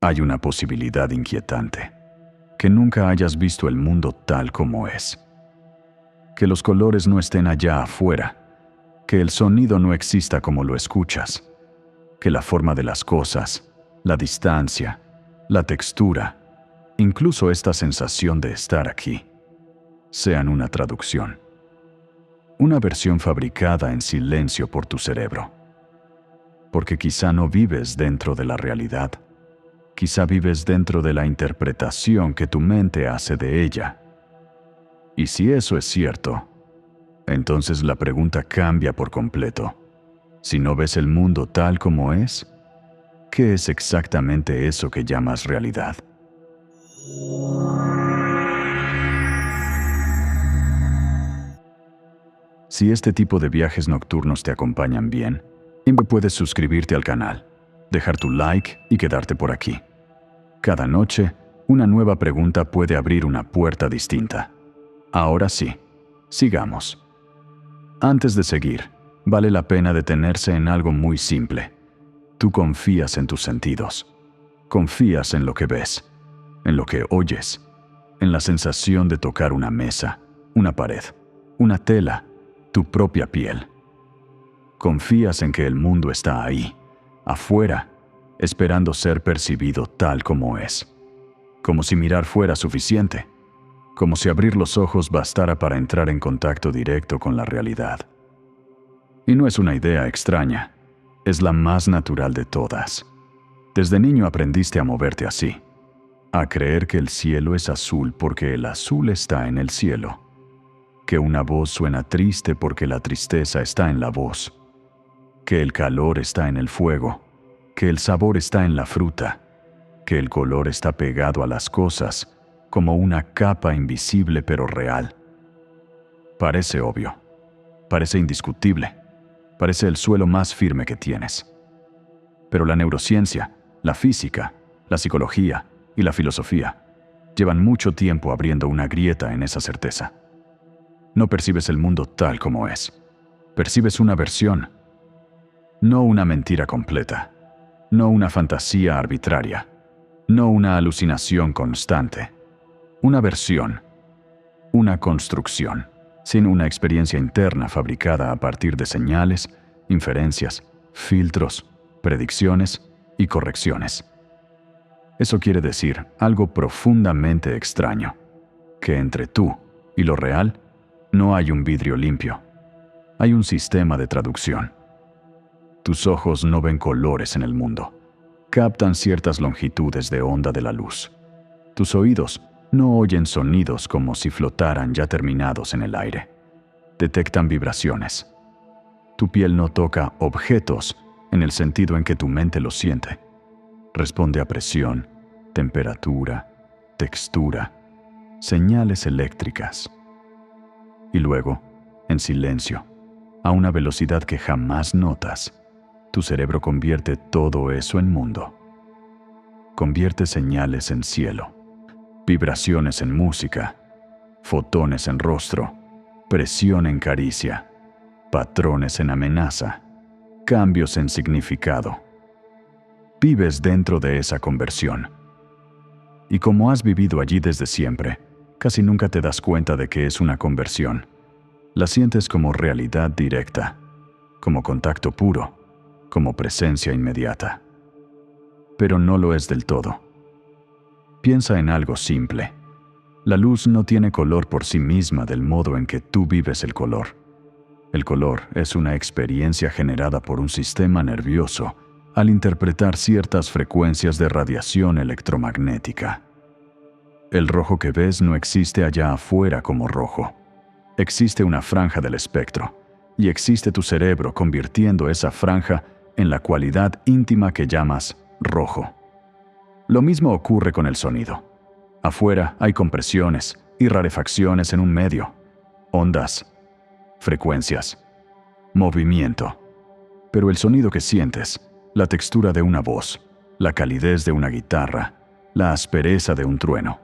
Hay una posibilidad inquietante, que nunca hayas visto el mundo tal como es. Que los colores no estén allá afuera, que el sonido no exista como lo escuchas, que la forma de las cosas, la distancia, la textura, incluso esta sensación de estar aquí, sean una traducción. Una versión fabricada en silencio por tu cerebro. Porque quizá no vives dentro de la realidad, quizá vives dentro de la interpretación que tu mente hace de ella. Y si eso es cierto, entonces la pregunta cambia por completo. Si no ves el mundo tal como es, ¿qué es exactamente eso que llamas realidad? Si este tipo de viajes nocturnos te acompañan bien, puedes suscribirte al canal, dejar tu like y quedarte por aquí. Cada noche, una nueva pregunta puede abrir una puerta distinta. Ahora sí, sigamos. Antes de seguir, vale la pena detenerse en algo muy simple. Tú confías en tus sentidos. Confías en lo que ves, en lo que oyes, en la sensación de tocar una mesa, una pared, una tela, tu propia piel. Confías en que el mundo está ahí, afuera, esperando ser percibido tal como es. Como si mirar fuera suficiente. Como si abrir los ojos bastara para entrar en contacto directo con la realidad. Y no es una idea extraña, es la más natural de todas. Desde niño aprendiste a moverte así, a creer que el cielo es azul porque el azul está en el cielo, que una voz suena triste porque la tristeza está en la voz, que el calor está en el fuego, que el sabor está en la fruta, que el color está pegado a las cosas, como una capa invisible pero real. Parece obvio, parece indiscutible, parece el suelo más firme que tienes. Pero la neurociencia, la física, la psicología y la filosofía llevan mucho tiempo abriendo una grieta en esa certeza. No percibes el mundo tal como es. Percibes una versión, no una mentira completa, no una fantasía arbitraria, no una alucinación constante. Una versión, una construcción, sin una experiencia interna fabricada a partir de señales, inferencias, filtros, predicciones y correcciones. Eso quiere decir algo profundamente extraño, que entre tú y lo real no hay un vidrio limpio, hay un sistema de traducción. Tus ojos no ven colores en el mundo, captan ciertas longitudes de onda de la luz. Tus oídos no oyen sonidos como si flotaran ya terminados en el aire. Detectan vibraciones. Tu piel no toca objetos en el sentido en que tu mente los siente. Responde a presión, temperatura, textura, señales eléctricas. Y luego, en silencio, a una velocidad que jamás notas, tu cerebro convierte todo eso en mundo. Convierte señales en cielo, vibraciones en música, fotones en rostro, presión en caricia, patrones en amenaza, cambios en significado. Vives dentro de esa conversión. Y como has vivido allí desde siempre, casi nunca te das cuenta de que es una conversión. La sientes como realidad directa, como contacto puro, como presencia inmediata. Pero no lo es del todo. Piensa en algo simple. La luz no tiene color por sí misma del modo en que tú vives el color. El color es una experiencia generada por un sistema nervioso al interpretar ciertas frecuencias de radiación electromagnética. El rojo que ves no existe allá afuera como rojo. Existe una franja del espectro, y existe tu cerebro convirtiendo esa franja en la cualidad íntima que llamas rojo. Lo mismo ocurre con el sonido. Afuera hay compresiones y rarefacciones en un medio, ondas, frecuencias, movimiento. Pero el sonido que sientes, la textura de una voz, la calidez de una guitarra, la aspereza de un trueno,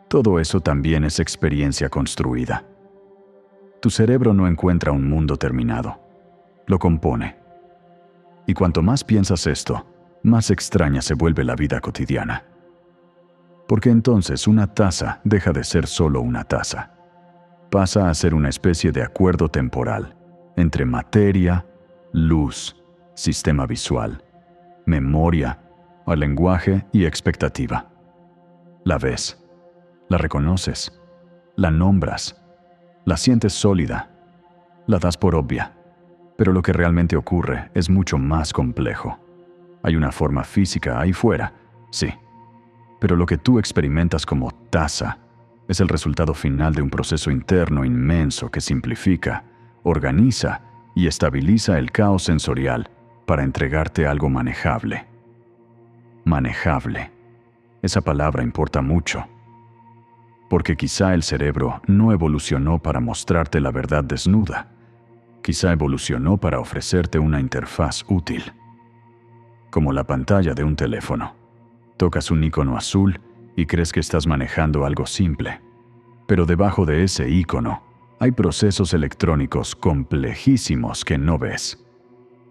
todo eso también es experiencia construida. Tu cerebro no encuentra un mundo terminado, lo compone. Y cuanto más piensas esto, más extraña se vuelve la vida cotidiana. Porque entonces una taza deja de ser solo una taza. Pasa a ser una especie de acuerdo temporal entre materia, luz, sistema visual, memoria, lenguaje y expectativa. La ves, la reconoces, la nombras, la sientes sólida, la das por obvia, pero lo que realmente ocurre es mucho más complejo. Hay una forma física ahí fuera, sí, pero lo que tú experimentas como taza es el resultado final de un proceso interno inmenso que simplifica, organiza y estabiliza el caos sensorial para entregarte algo manejable. Manejable. Esa palabra importa mucho. Porque quizá el cerebro no evolucionó para mostrarte la verdad desnuda. Quizá evolucionó para ofrecerte una interfaz útil. Como la pantalla de un teléfono. Tocas un icono azul y crees que estás manejando algo simple. Pero debajo de ese icono hay procesos electrónicos complejísimos que no ves.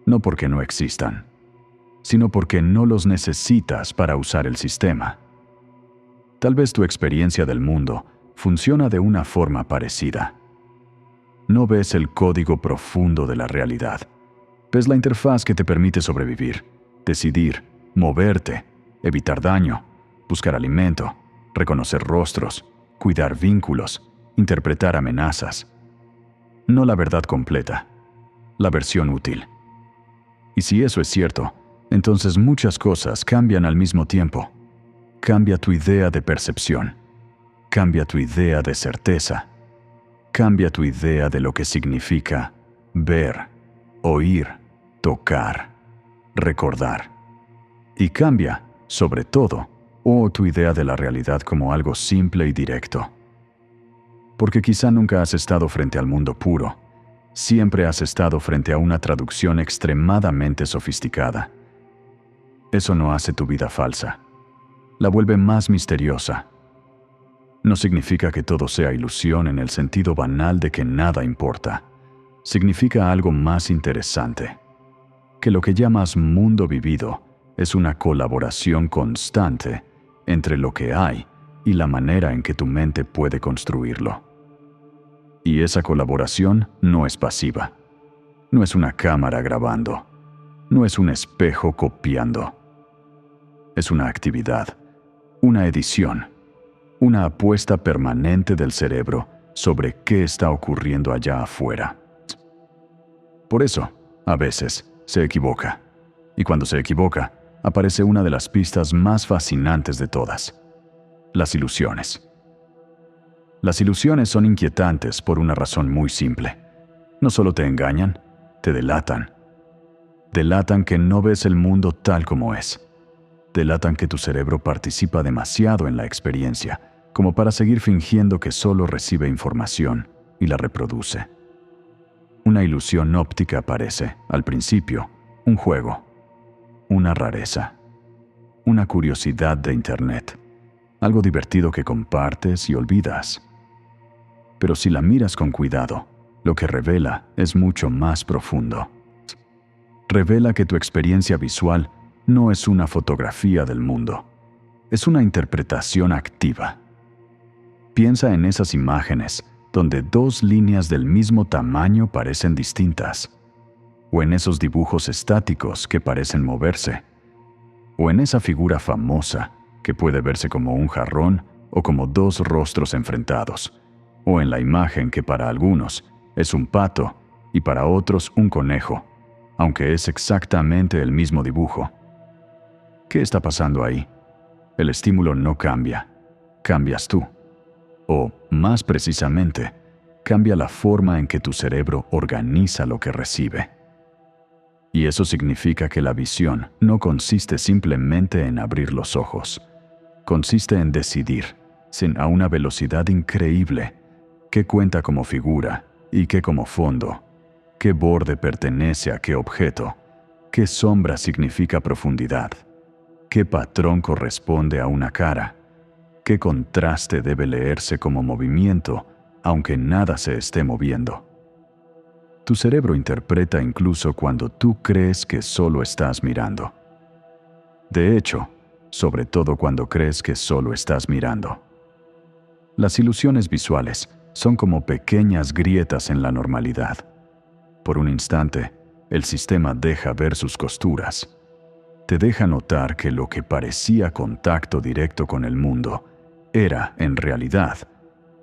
No porque no existan, sino porque no los necesitas para usar el sistema. Tal vez tu experiencia del mundo funciona de una forma parecida. No ves el código profundo de la realidad. Ves la interfaz que te permite sobrevivir, decidir, moverte, evitar daño, buscar alimento, reconocer rostros, cuidar vínculos, interpretar amenazas. No la verdad completa, la versión útil. Y si eso es cierto, entonces muchas cosas cambian al mismo tiempo. Cambia tu idea de percepción. Cambia tu idea de certeza. Cambia tu idea de lo que significa ver, oír, tocar, recordar. Y cambia, sobre todo, tu idea de la realidad como algo simple y directo. Porque quizá nunca has estado frente al mundo puro. Siempre has estado frente a una traducción extremadamente sofisticada. Eso no hace tu vida falsa. La vuelve más misteriosa. No significa que todo sea ilusión en el sentido banal de que nada importa. Significa algo más interesante. Que lo que llamas mundo vivido es una colaboración constante entre lo que hay y la manera en que tu mente puede construirlo. Y esa colaboración no es pasiva. No es una cámara grabando. No es un espejo copiando. Es una actividad, una edición, una apuesta permanente del cerebro sobre qué está ocurriendo allá afuera. Por eso, a veces, se equivoca. Y cuando se equivoca, aparece una de las pistas más fascinantes de todas: las ilusiones. Las ilusiones son inquietantes por una razón muy simple. No solo te engañan, te delatan. Delatan que no ves el mundo tal como es. Delatan que tu cerebro participa demasiado en la experiencia, como para seguir fingiendo que solo recibe información y la reproduce. Una ilusión óptica parece, al principio, un juego, una rareza, una curiosidad de Internet, algo divertido que compartes y olvidas. Pero si la miras con cuidado, lo que revela es mucho más profundo. Revela que tu experiencia visual no es una fotografía del mundo, es una interpretación activa. Piensa en esas imágenes donde dos líneas del mismo tamaño parecen distintas, o en esos dibujos estáticos que parecen moverse, o en esa figura famosa que puede verse como un jarrón o como dos rostros enfrentados, o en la imagen que para algunos es un pato y para otros un conejo, aunque es exactamente el mismo dibujo. ¿Qué está pasando ahí? El estímulo no cambia, cambias tú. O, más precisamente, cambia la forma en que tu cerebro organiza lo que recibe. Y eso significa que la visión no consiste simplemente en abrir los ojos. Consiste en decidir, a una velocidad increíble, qué cuenta como figura y qué como fondo, qué borde pertenece a qué objeto, qué sombra significa profundidad, qué patrón corresponde a una cara, qué contraste debe leerse como movimiento, aunque nada se esté moviendo. Tu cerebro interpreta incluso cuando tú crees que solo estás mirando. De hecho, sobre todo cuando crees que solo estás mirando. Las ilusiones visuales son como pequeñas grietas en la normalidad. Por un instante, el sistema deja ver sus costuras. Te deja notar que lo que parecía contacto directo con el mundo era, en realidad,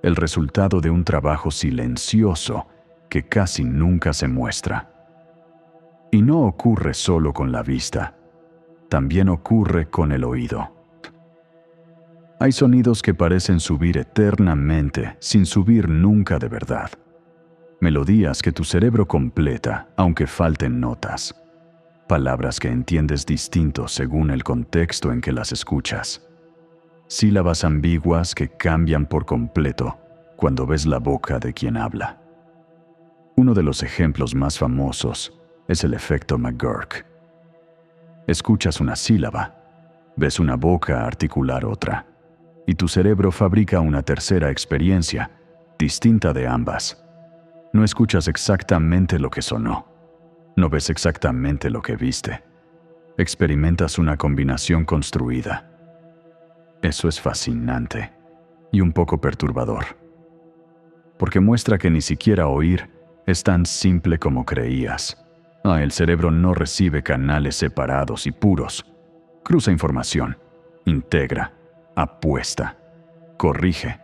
el resultado de un trabajo silencioso que casi nunca se muestra. Y no ocurre solo con la vista, también ocurre con el oído. Hay sonidos que parecen subir eternamente sin subir nunca de verdad. Melodías que tu cerebro completa, aunque falten notas. Palabras que entiendes distinto según el contexto en que las escuchas. Sílabas ambiguas que cambian por completo cuando ves la boca de quien habla. Uno de los ejemplos más famosos es el efecto McGurk. Escuchas una sílaba, ves una boca articular otra, y tu cerebro fabrica una tercera experiencia, distinta de ambas. No escuchas exactamente lo que sonó, no ves exactamente lo que viste. Experimentas una combinación construida. Eso es fascinante y un poco perturbador, porque muestra que ni siquiera oír es tan simple como creías. El cerebro no recibe canales separados y puros. Cruza información, integra, apuesta, corrige,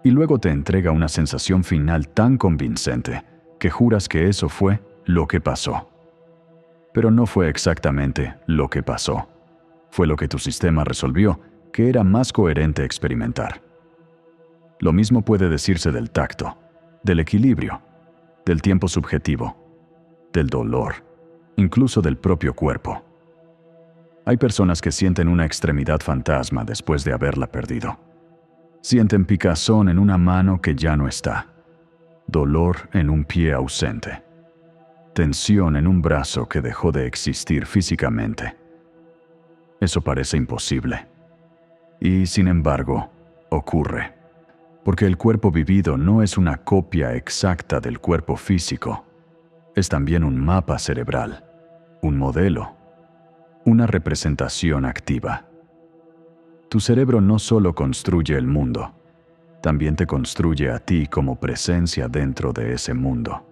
y luego te entrega una sensación final tan convincente que juras que eso fue lo que pasó. Pero no fue exactamente lo que pasó. Fue lo que tu sistema resolvió que era más coherente experimentar. Lo mismo puede decirse del tacto, del equilibrio, del tiempo subjetivo, del dolor, incluso del propio cuerpo. Hay personas que sienten una extremidad fantasma después de haberla perdido. Sienten picazón en una mano que ya no está, dolor en un pie ausente, tensión en un brazo que dejó de existir físicamente. Eso parece imposible. Y, sin embargo, ocurre. Porque el cuerpo vivido no es una copia exacta del cuerpo físico. Es también un mapa cerebral, un modelo, una representación activa. Tu cerebro no solo construye el mundo, también te construye a ti como presencia dentro de ese mundo.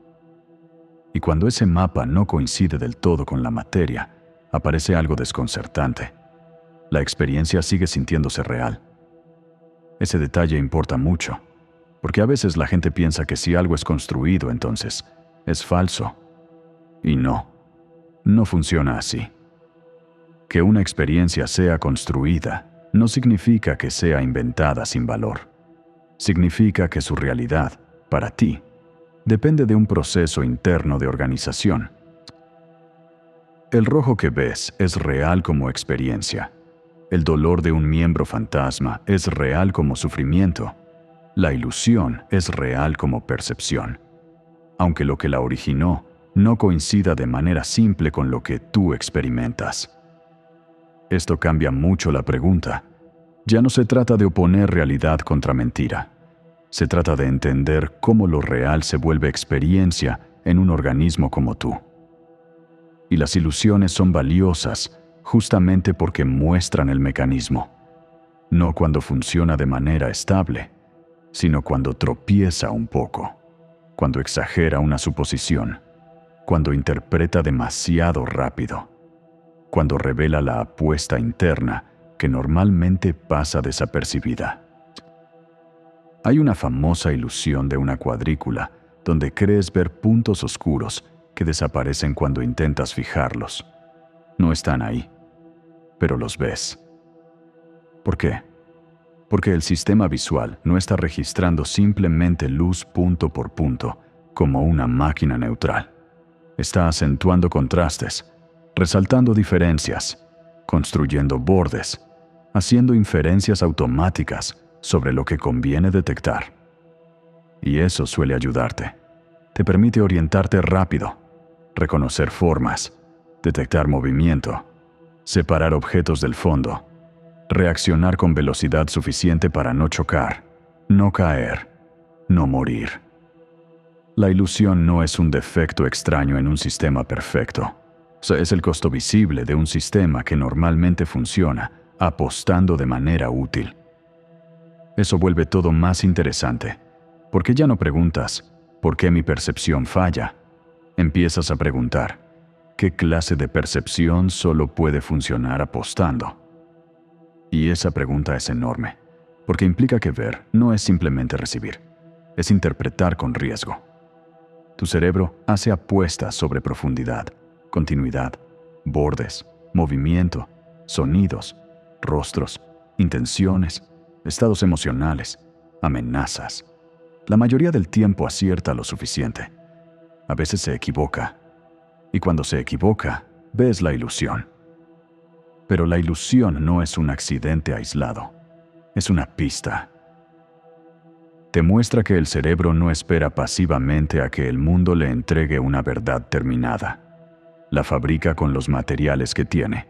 Y cuando ese mapa no coincide del todo con la materia, aparece algo desconcertante. La experiencia sigue sintiéndose real. Ese detalle importa mucho, porque a veces la gente piensa que si algo es construido, entonces es falso. Y no funciona así. Que una experiencia sea construida no significa que sea inventada sin valor. Significa que su realidad, para ti, depende de un proceso interno de organización. El rojo que ves es real como experiencia. El dolor de un miembro fantasma es real como sufrimiento. La ilusión es real como percepción, aunque lo que la originó no coincida de manera simple con lo que tú experimentas. Esto cambia mucho la pregunta. Ya no se trata de oponer realidad contra mentira. Se trata de entender cómo lo real se vuelve experiencia en un organismo como tú. Y las ilusiones son valiosas justamente porque muestran el mecanismo, no cuando funciona de manera estable, sino cuando tropieza un poco, cuando exagera una suposición, cuando interpreta demasiado rápido, cuando revela la apuesta interna que normalmente pasa desapercibida. Hay una famosa ilusión de una cuadrícula donde crees ver puntos oscuros que desaparecen cuando intentas fijarlos. No están ahí, pero los ves. ¿Por qué? Porque el sistema visual no está registrando simplemente luz punto por punto, como una máquina neutral. Está acentuando contrastes, resaltando diferencias, construyendo bordes, haciendo inferencias automáticas sobre lo que conviene detectar. Y eso suele ayudarte. Te permite orientarte rápido, reconocer formas, detectar movimiento, separar objetos del fondo, reaccionar con velocidad suficiente para no chocar, no caer, no morir. La ilusión no es un defecto extraño en un sistema perfecto. Es el costo visible de un sistema que normalmente funciona apostando de manera útil. Eso vuelve todo más interesante, porque ya no preguntas ¿por qué mi percepción falla? Empiezas a preguntar ¿qué clase de percepción solo puede funcionar apostando? Y esa pregunta es enorme, porque implica que ver no es simplemente recibir, es interpretar con riesgo. Tu cerebro hace apuestas sobre profundidad, continuidad, bordes, movimiento, sonidos, rostros, intenciones, estados emocionales, amenazas. La mayoría del tiempo acierta lo suficiente. A veces se equivoca. Y cuando se equivoca, ves la ilusión. Pero la ilusión no es un accidente aislado. Es una pista. Te muestra que el cerebro no espera pasivamente a que el mundo le entregue una verdad terminada. La fabrica con los materiales que tiene.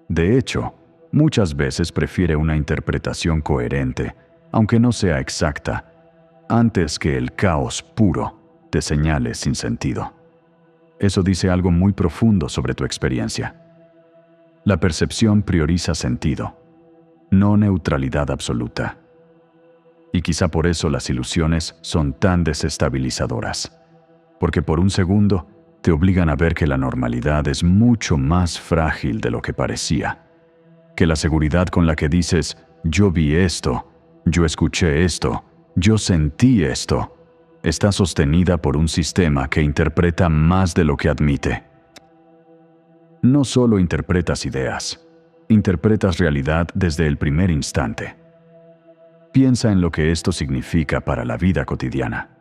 De hecho, muchas veces prefiere una interpretación coherente, aunque no sea exacta, antes que el caos puro de señales sin sentido. Eso dice algo muy profundo sobre tu experiencia. La percepción prioriza sentido, no neutralidad absoluta. Y quizá por eso las ilusiones son tan desestabilizadoras, porque por un segundo te obligan a ver que la normalidad es mucho más frágil de lo que parecía, que la seguridad con la que dices «yo vi esto», «yo escuché esto», «yo sentí esto», está sostenida por un sistema que interpreta más de lo que admite. No solo interpretas ideas, interpretas realidad desde el primer instante. Piensa en lo que esto significa para la vida cotidiana.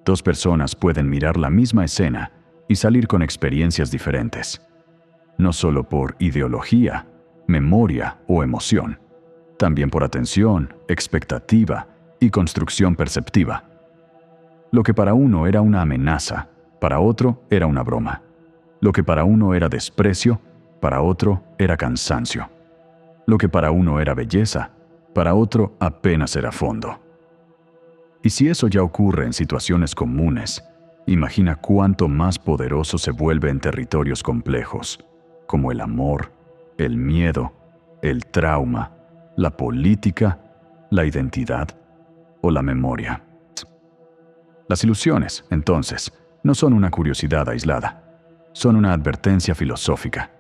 Dos personas pueden mirar la misma escena y salir con experiencias diferentes, no solo por ideología, memoria o emoción, también por atención, expectativa y construcción perceptiva. Lo que para uno era una amenaza, para otro era una broma. Lo que para uno era desprecio, para otro era cansancio. Lo que para uno era belleza, para otro apenas era fondo. Y si eso ya ocurre en situaciones comunes, imagina cuánto más poderoso se vuelve en territorios complejos, como el amor, el miedo, el trauma, la política, la identidad o la memoria. Las ilusiones, entonces, no son una curiosidad aislada, son una advertencia filosófica.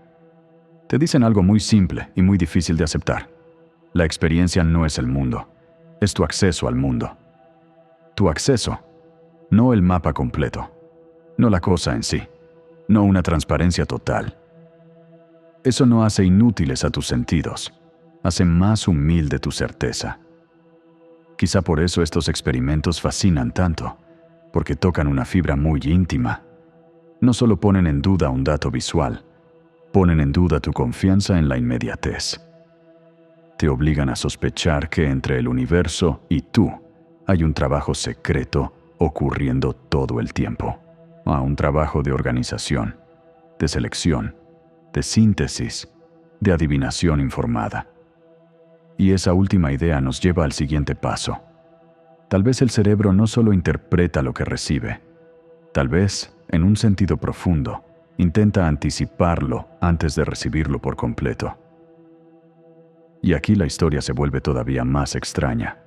Te dicen algo muy simple y muy difícil de aceptar. La experiencia no es el mundo, es tu acceso al mundo. Tu acceso, no el mapa completo, no la cosa en sí, no una transparencia total. Eso no hace inútiles a tus sentidos, hace más humilde tu certeza. Quizá por eso estos experimentos fascinan tanto, porque tocan una fibra muy íntima. No solo ponen en duda un dato visual, ponen en duda tu confianza en la inmediatez. Te obligan a sospechar que entre el universo y tú hay un trabajo secreto ocurriendo todo el tiempo. Un trabajo de organización, de selección, de síntesis, de adivinación informada. Y esa última idea nos lleva al siguiente paso. Tal vez el cerebro no solo interpreta lo que recibe, tal vez, en un sentido profundo, intenta anticiparlo antes de recibirlo por completo. Y aquí la historia se vuelve todavía más extraña,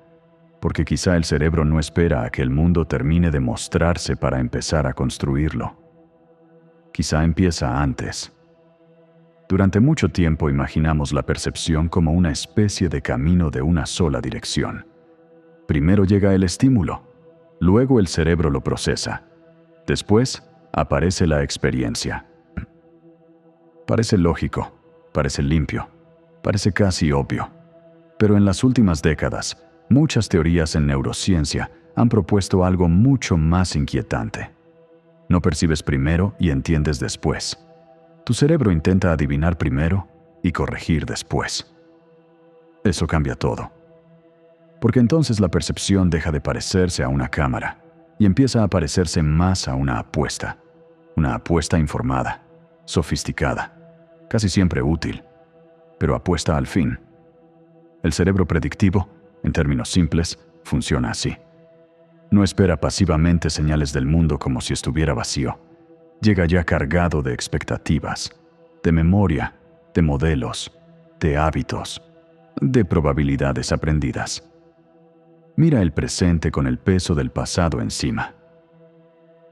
porque quizá el cerebro no espera a que el mundo termine de mostrarse para empezar a construirlo. Quizá empieza antes. Durante mucho tiempo imaginamos la percepción como una especie de camino de una sola dirección. Primero llega el estímulo, luego el cerebro lo procesa. Después aparece la experiencia. Parece lógico, parece limpio, parece casi obvio. Pero en las últimas décadas, muchas teorías en neurociencia han propuesto algo mucho más inquietante. No percibes primero y entiendes después. Tu cerebro intenta adivinar primero y corregir después. Eso cambia todo. Porque entonces la percepción deja de parecerse a una cámara y empieza a parecerse más a una apuesta informada, sofisticada, casi siempre útil, pero apuesta al fin. El cerebro predictivo, en términos simples, funciona así. No espera pasivamente señales del mundo como si estuviera vacío. llega ya cargado de expectativas, de memoria, de modelos, de hábitos, de probabilidades aprendidas. Mira el presente con el peso del pasado encima.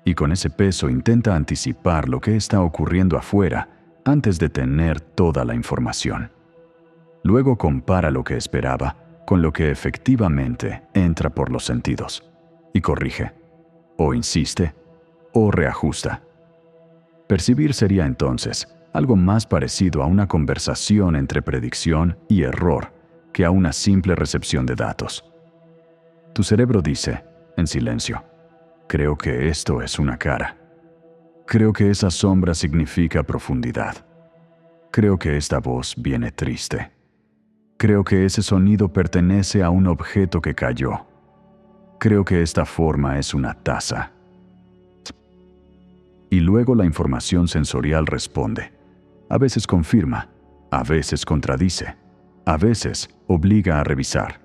Y con ese peso intenta anticipar lo que está ocurriendo afuera antes de tener toda la información. Luego compara lo que esperaba con lo que efectivamente entra por los sentidos y corrige, o insiste, o reajusta. Percibir sería entonces algo más parecido a una conversación entre predicción y error que a una simple recepción de datos. Tu cerebro dice, en silencio, creo que esto es una cara. Creo que esa sombra significa profundidad. Creo que esta voz viene triste. Creo que ese sonido pertenece a un objeto que cayó. Creo que esta forma es una taza. Y luego la información sensorial responde. A veces confirma, a veces contradice, a veces obliga a revisar,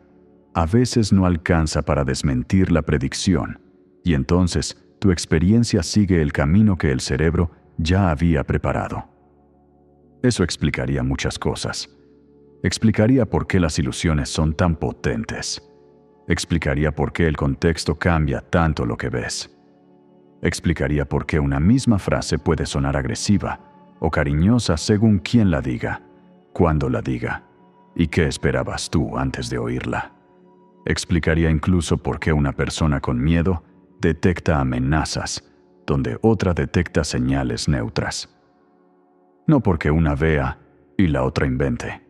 a veces no alcanza para desmentir la predicción, y entonces tu experiencia sigue el camino que el cerebro ya había preparado. Eso explicaría muchas cosas. Explicaría por qué las ilusiones son tan potentes. Explicaría por qué el contexto cambia tanto lo que ves. Explicaría por qué una misma frase puede sonar agresiva o cariñosa según quién la diga, cuándo la diga, y qué esperabas tú antes de oírla. Explicaría incluso por qué una persona con miedo detecta amenazas, donde otra detecta señales neutras. No porque una vea y la otra invente,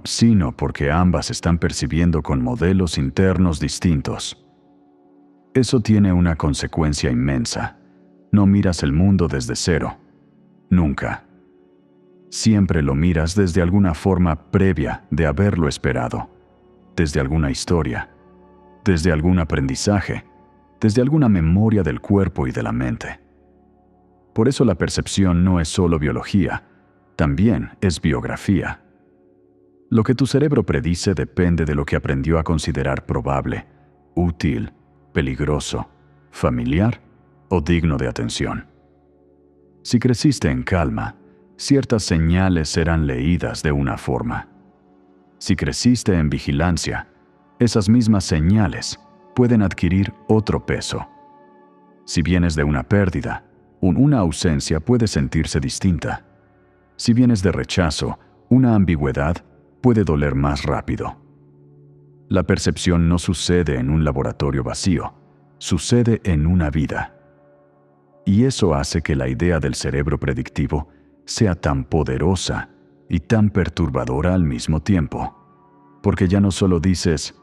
sino porque ambas están percibiendo con modelos internos distintos. Eso tiene una consecuencia inmensa. No miras el mundo desde cero. Nunca. Siempre lo miras desde alguna forma previa de haberlo esperado, desde alguna historia, desde algún aprendizaje, desde alguna memoria del cuerpo y de la mente. Por eso la percepción no es solo biología, también es biografía. Lo que tu cerebro predice depende de lo que aprendió a considerar probable, útil, peligroso, familiar o digno de atención. Si creciste en calma, ciertas señales serán leídas de una forma. Si creciste en vigilancia, esas mismas señales pueden adquirir otro peso. Si vienes de una pérdida, una ausencia puede sentirse distinta. Si vienes de rechazo, una ambigüedad puede doler más rápido. La percepción no sucede en un laboratorio vacío, sucede en una vida. Y eso hace que la idea del cerebro predictivo sea tan poderosa y tan perturbadora al mismo tiempo, porque ya no solo dices,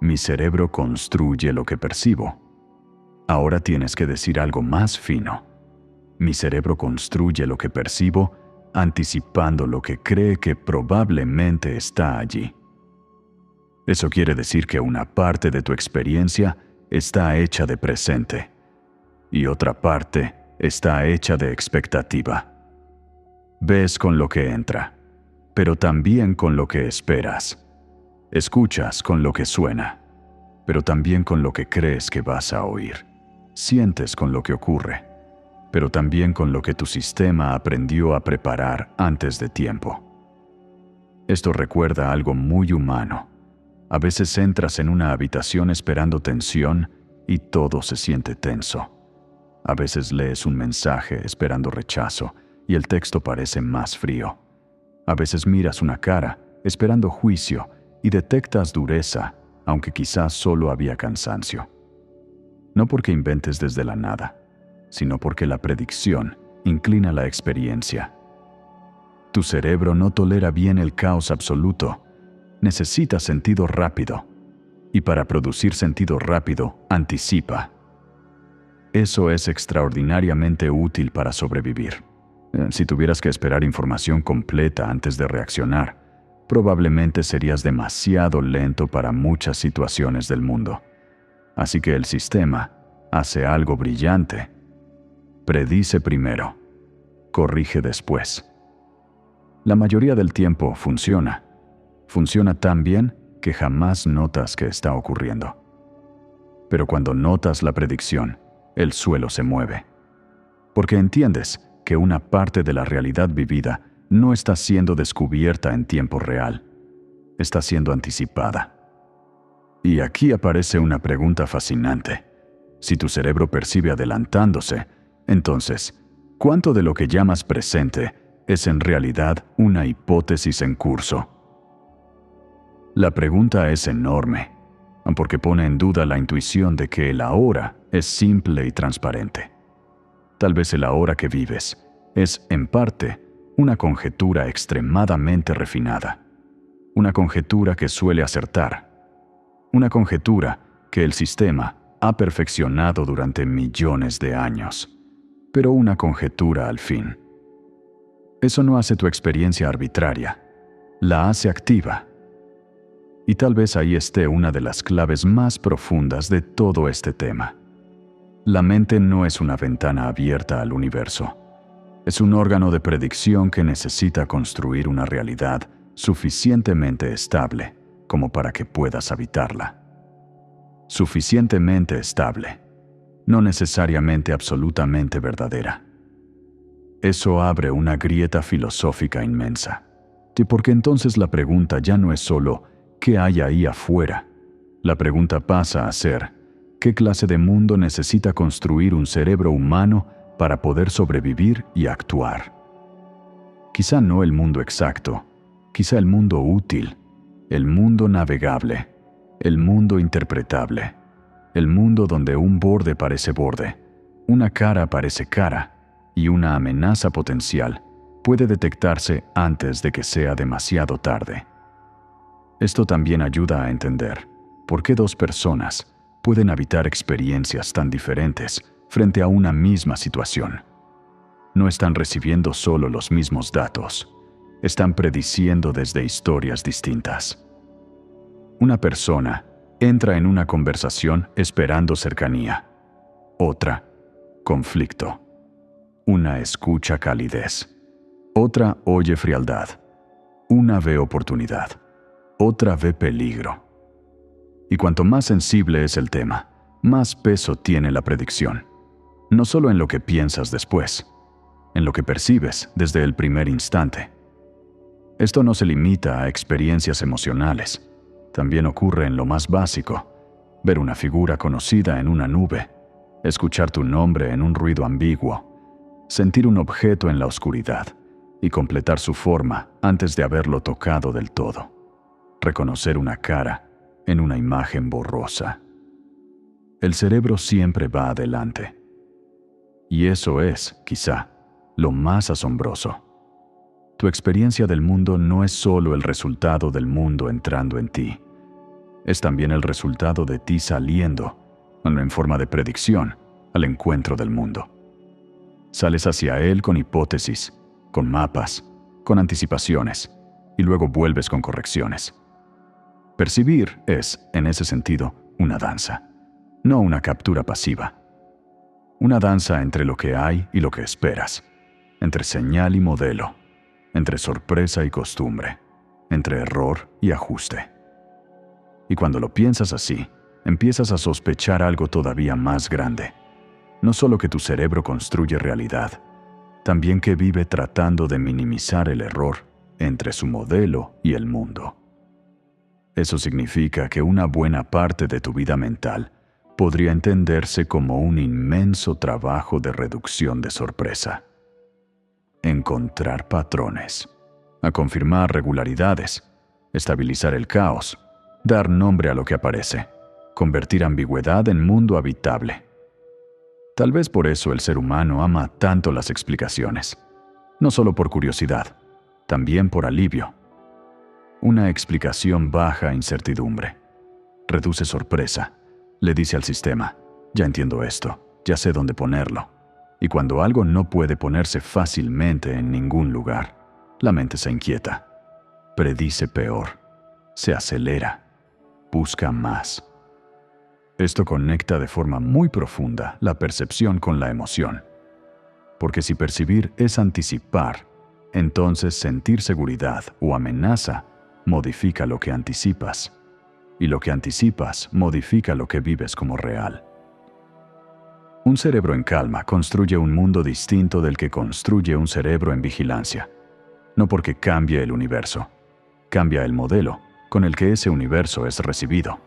mi cerebro construye lo que percibo. Ahora tienes que decir algo más fino. Mi cerebro construye lo que percibo anticipando lo que cree que probablemente está allí. Eso quiere decir que una parte de tu experiencia está hecha de presente y otra parte está hecha de expectativa. Ves con lo que entra, pero también con lo que esperas. Escuchas con lo que suena, pero también con lo que crees que vas a oír. Sientes con lo que ocurre, pero también con lo que tu sistema aprendió a preparar antes de tiempo. Esto recuerda algo muy humano. A veces entras en una habitación esperando tensión y todo se siente tenso. A veces lees un mensaje esperando rechazo y el texto parece más frío. A veces miras una cara esperando juicio y detectas dureza, aunque quizás solo había cansancio. No porque inventes desde la nada, sino porque la predicción inclina la experiencia. Tu cerebro no tolera bien el caos absoluto. Necesita sentido rápido. Y para producir sentido rápido, anticipa. Eso es extraordinariamente útil para sobrevivir. Si tuvieras que esperar información completa antes de reaccionar, probablemente serías demasiado lento para muchas situaciones del mundo. Así que el sistema hace algo brillante. Predice primero, corrige después. La mayoría del tiempo funciona. Funciona tan bien que jamás notas que está ocurriendo. Pero cuando notas la predicción, el suelo se mueve. porque entiendes que una parte de la realidad vivida no está siendo descubierta en tiempo real, está siendo anticipada. Y aquí aparece una pregunta fascinante. Si tu cerebro percibe adelantándose, entonces, ¿cuánto de lo que llamas presente es en realidad una hipótesis en curso? La pregunta es enorme, porque pone en duda la intuición de que el ahora es simple y transparente. Tal vez el ahora que vives es, en parte, una conjetura extremadamente refinada, una conjetura que suele acertar, una conjetura que el sistema ha perfeccionado durante millones de años, pero una conjetura al fin. Eso no hace tu experiencia arbitraria, la hace activa. Y tal vez ahí esté una de las claves más profundas de todo este tema. La mente no es una ventana abierta al universo. Es un órgano de predicción que necesita construir una realidad suficientemente estable como para que puedas habitarla. Suficientemente estable, no necesariamente absolutamente verdadera. Eso abre una grieta filosófica inmensa. Y porque entonces la pregunta ya no es solo ¿qué hay ahí afuera? La pregunta pasa a ser ¿qué clase de mundo necesita construir un cerebro humano para poder sobrevivir y actuar? Quizá no el mundo exacto, quizá el mundo útil, el mundo navegable, el mundo interpretable, el mundo donde un borde parece borde, una cara parece cara y una amenaza potencial puede detectarse antes de que sea demasiado tarde. Esto también ayuda a entender por qué dos personas pueden habitar experiencias tan diferentes frente a una misma situación. No están recibiendo solo los mismos datos, están prediciendo desde historias distintas. Una persona entra en una conversación esperando cercanía. Otra, conflicto. Una escucha calidez. Otra oye frialdad. Una ve oportunidad. Otra ve peligro. Y cuanto más sensible es el tema, más peso tiene la predicción. No solo en lo que piensas después, en lo que percibes desde el primer instante. Esto no se limita a experiencias emocionales. También ocurre en lo más básico. Ver una figura conocida en una nube, escuchar tu nombre en un ruido ambiguo, sentir un objeto en la oscuridad y completar su forma antes de haberlo tocado del todo. Reconocer una cara en una imagen borrosa. El cerebro siempre va adelante. Y eso es, quizá, lo más asombroso. Tu experiencia del mundo no es solo el resultado del mundo entrando en ti. Es también el resultado de ti saliendo, en forma de predicción, al encuentro del mundo. Sales hacia él con hipótesis, con mapas, con anticipaciones, y luego vuelves con correcciones. Percibir es, en ese sentido, una danza, no una captura pasiva. Una danza entre lo que hay y lo que esperas, entre señal y modelo, entre sorpresa y costumbre, entre error y ajuste. Y cuando lo piensas así, empiezas a sospechar algo todavía más grande. No solo que tu cerebro construye realidad, también que vive tratando de minimizar el error entre su modelo y el mundo. Eso significa que una buena parte de tu vida mental podría entenderse como un inmenso trabajo de reducción de sorpresa. Encontrar patrones, a confirmar regularidades, estabilizar el caos, dar nombre a lo que aparece, convertir ambigüedad en mundo habitable. Tal vez por eso el ser humano ama tanto las explicaciones, no solo por curiosidad, también por alivio. Una explicación baja incertidumbre, reduce sorpresa, le dice al sistema, ya entiendo esto, ya sé dónde ponerlo. Y cuando algo no puede ponerse fácilmente en ningún lugar, la mente se inquieta, predice peor, se acelera, busca más. Esto conecta de forma muy profunda la percepción con la emoción. Porque si percibir es anticipar, entonces sentir seguridad o amenaza modifica lo que anticipas. Y lo que anticipas modifica lo que vives como real. Un cerebro en calma construye un mundo distinto del que construye un cerebro en vigilancia. No porque cambie el universo, cambia el modelo con el que ese universo es recibido.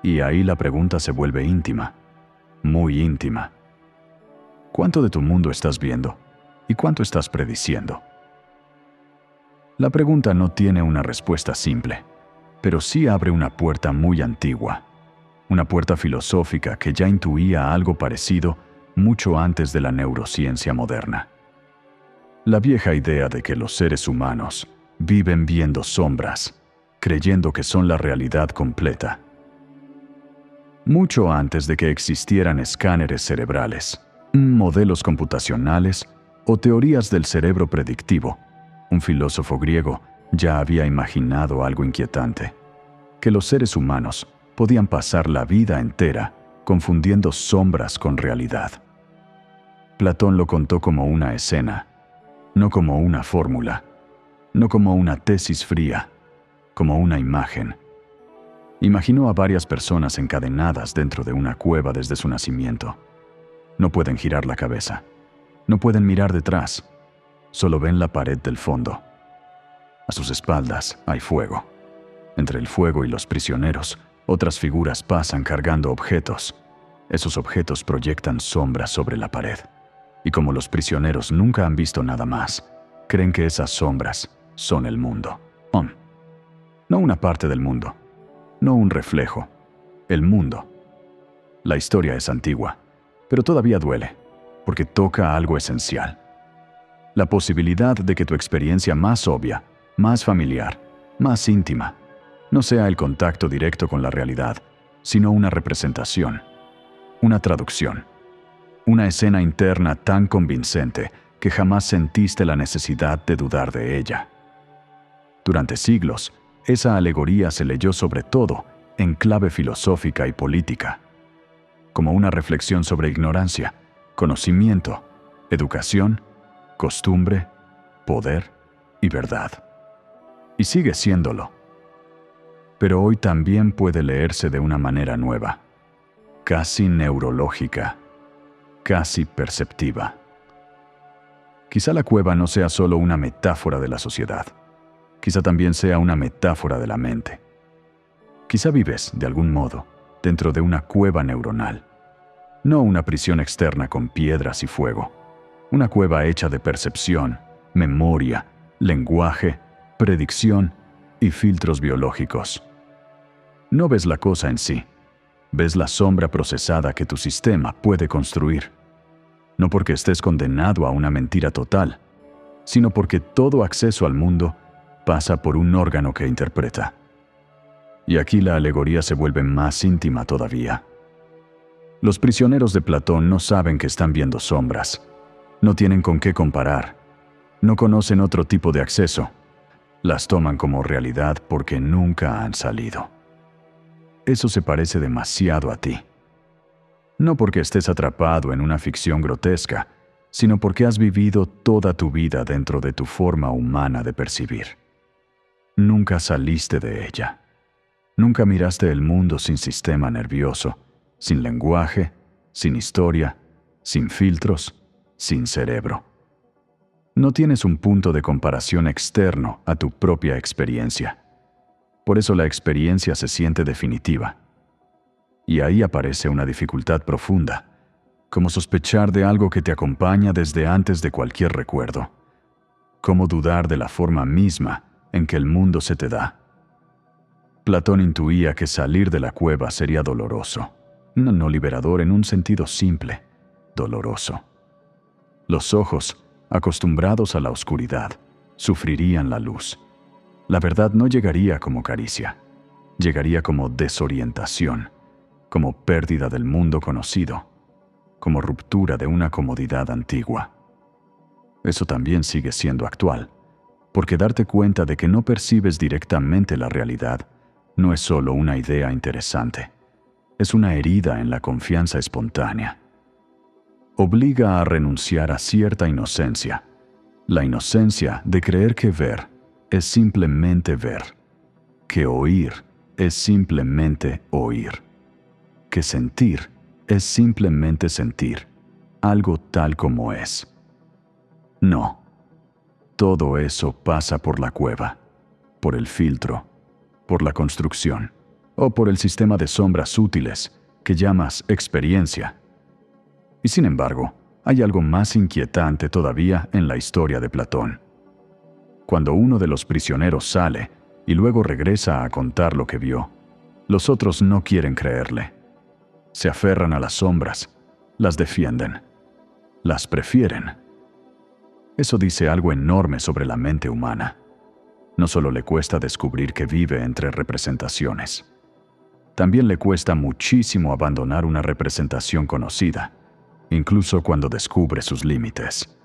Y ahí la pregunta se vuelve íntima, muy íntima. ¿Cuánto de tu mundo estás viendo y cuánto estás prediciendo? La pregunta no tiene una respuesta simple, pero sí abre una puerta muy antigua, una puerta filosófica que ya intuía algo parecido mucho antes de la neurociencia moderna. La vieja idea de que los seres humanos viven viendo sombras, creyendo que son la realidad completa. Mucho antes de que existieran escáneres cerebrales, modelos computacionales o teorías del cerebro predictivo, un filósofo griego ya había imaginado algo inquietante, que los seres humanos podían pasar la vida entera confundiendo sombras con realidad. Platón lo contó como una escena, no como una fórmula, no como una tesis fría, como una imagen. Imaginó a varias personas encadenadas dentro de una cueva desde su nacimiento. No pueden girar la cabeza, no pueden mirar detrás, solo ven la pared del fondo. A sus espaldas hay fuego. Entre el fuego y los prisioneros, otras figuras pasan cargando objetos. Esos objetos proyectan sombras sobre la pared. Y como los prisioneros nunca han visto nada más, creen que esas sombras son el mundo. No una parte del mundo, no un reflejo, el mundo. La historia es antigua, pero todavía duele, porque toca algo esencial. La posibilidad de que tu experiencia más obvia, más familiar, más íntima, no sea el contacto directo con la realidad, sino una representación, una traducción, una escena interna tan convincente que jamás sentiste la necesidad de dudar de ella. Durante siglos, esa alegoría se leyó sobre todo en clave filosófica y política, como una reflexión sobre ignorancia, conocimiento, educación, costumbre, poder y verdad. Y sigue siéndolo. Pero hoy también puede leerse de una manera nueva, casi neurológica, casi perceptiva. Quizá la cueva no sea solo una metáfora de la sociedad, quizá también sea una metáfora de la mente. Quizá vives, de algún modo, dentro de una cueva neuronal, no una prisión externa con piedras y fuego, una cueva hecha de percepción, memoria, lenguaje, predicción y filtros biológicos. No ves la cosa en sí, ves la sombra procesada que tu sistema puede construir. No porque estés condenado a una mentira total, sino porque todo acceso al mundo pasa por un órgano que interpreta. Y aquí la alegoría se vuelve más íntima todavía. Los prisioneros de Platón no saben que están viendo sombras, no tienen con qué comparar, no conocen otro tipo de acceso, las toman como realidad porque nunca han salido. Eso se parece demasiado a ti. No porque estés atrapado en una ficción grotesca, sino porque has vivido toda tu vida dentro de tu forma humana de percibir. Nunca saliste de ella. Nunca miraste el mundo sin sistema nervioso, sin lenguaje, sin historia, sin filtros, sin cerebro. No tienes un punto de comparación externo a tu propia experiencia. Por eso la experiencia se siente definitiva. Y ahí aparece una dificultad profunda, como sospechar de algo que te acompaña desde antes de cualquier recuerdo. Cómo dudar de la forma misma en que el mundo se te da. Platón intuía que salir de la cueva sería doloroso, no liberador en un sentido simple, doloroso. Los ojos, acostumbrados a la oscuridad, sufrirían la luz. La verdad no llegaría como caricia, llegaría como desorientación, como pérdida del mundo conocido, como ruptura de una comodidad antigua. Eso también sigue siendo actual, porque darte cuenta de que no percibes directamente la realidad no es solo una idea interesante, es una herida en la confianza espontánea. Obliga a renunciar a cierta inocencia, la inocencia de creer que ver es simplemente ver, que oír es simplemente oír, que sentir es simplemente sentir algo tal como es. No. Todo eso pasa por la cueva, por el filtro, por la construcción o por el sistema de sombras útiles que llamas experiencia. Y sin embargo, hay algo más inquietante todavía en la historia de Platón. Cuando uno de los prisioneros sale y luego regresa a contar lo que vio, los otros no quieren creerle. Se aferran a las sombras, las defienden, las prefieren. Eso dice algo enorme sobre la mente humana. No solo le cuesta descubrir que vive entre representaciones, también le cuesta muchísimo abandonar una representación conocida, incluso cuando descubre sus límites.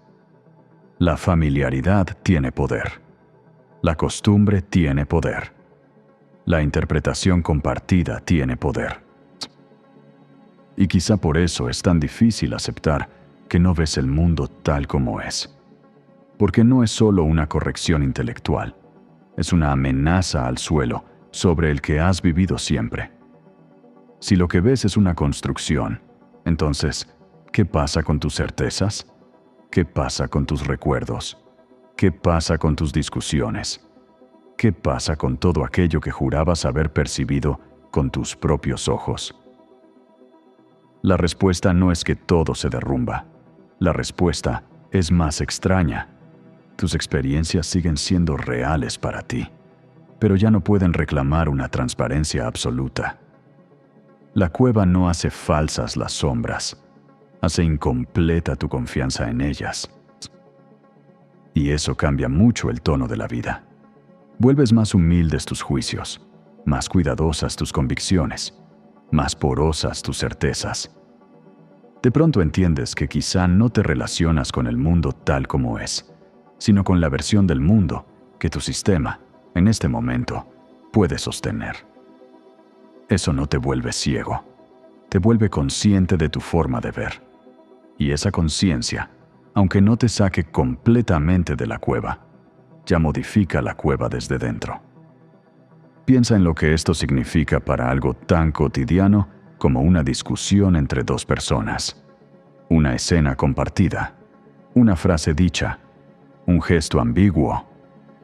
La familiaridad tiene poder. La costumbre tiene poder. La interpretación compartida tiene poder. Y quizá por eso es tan difícil aceptar que no ves el mundo tal como es. Porque no es solo una corrección intelectual, es una amenaza al suelo sobre el que has vivido siempre. Si lo que ves es una construcción, entonces, ¿qué pasa con tus certezas? ¿Qué pasa con tus recuerdos? ¿Qué pasa con tus discusiones? ¿Qué pasa con todo aquello que jurabas haber percibido con tus propios ojos? La respuesta no es que todo se derrumba. La respuesta es más extraña. Tus experiencias siguen siendo reales para ti, pero ya no pueden reclamar una transparencia absoluta. La cueva no hace falsas las sombras, hace incompleta tu confianza en ellas. Y eso cambia mucho el tono de la vida. Vuelves más humildes tus juicios, más cuidadosas tus convicciones, más porosas tus certezas. De pronto entiendes que quizá no te relacionas con el mundo tal como es, sino con la versión del mundo que tu sistema, en este momento, puede sostener. Eso no te vuelve ciego, te vuelve consciente de tu forma de ver. Y esa conciencia, aunque no te saque completamente de la cueva, ya modifica la cueva desde dentro. Piensa en lo que esto significa para algo tan cotidiano como una discusión entre dos personas, una escena compartida, una frase dicha, un gesto ambiguo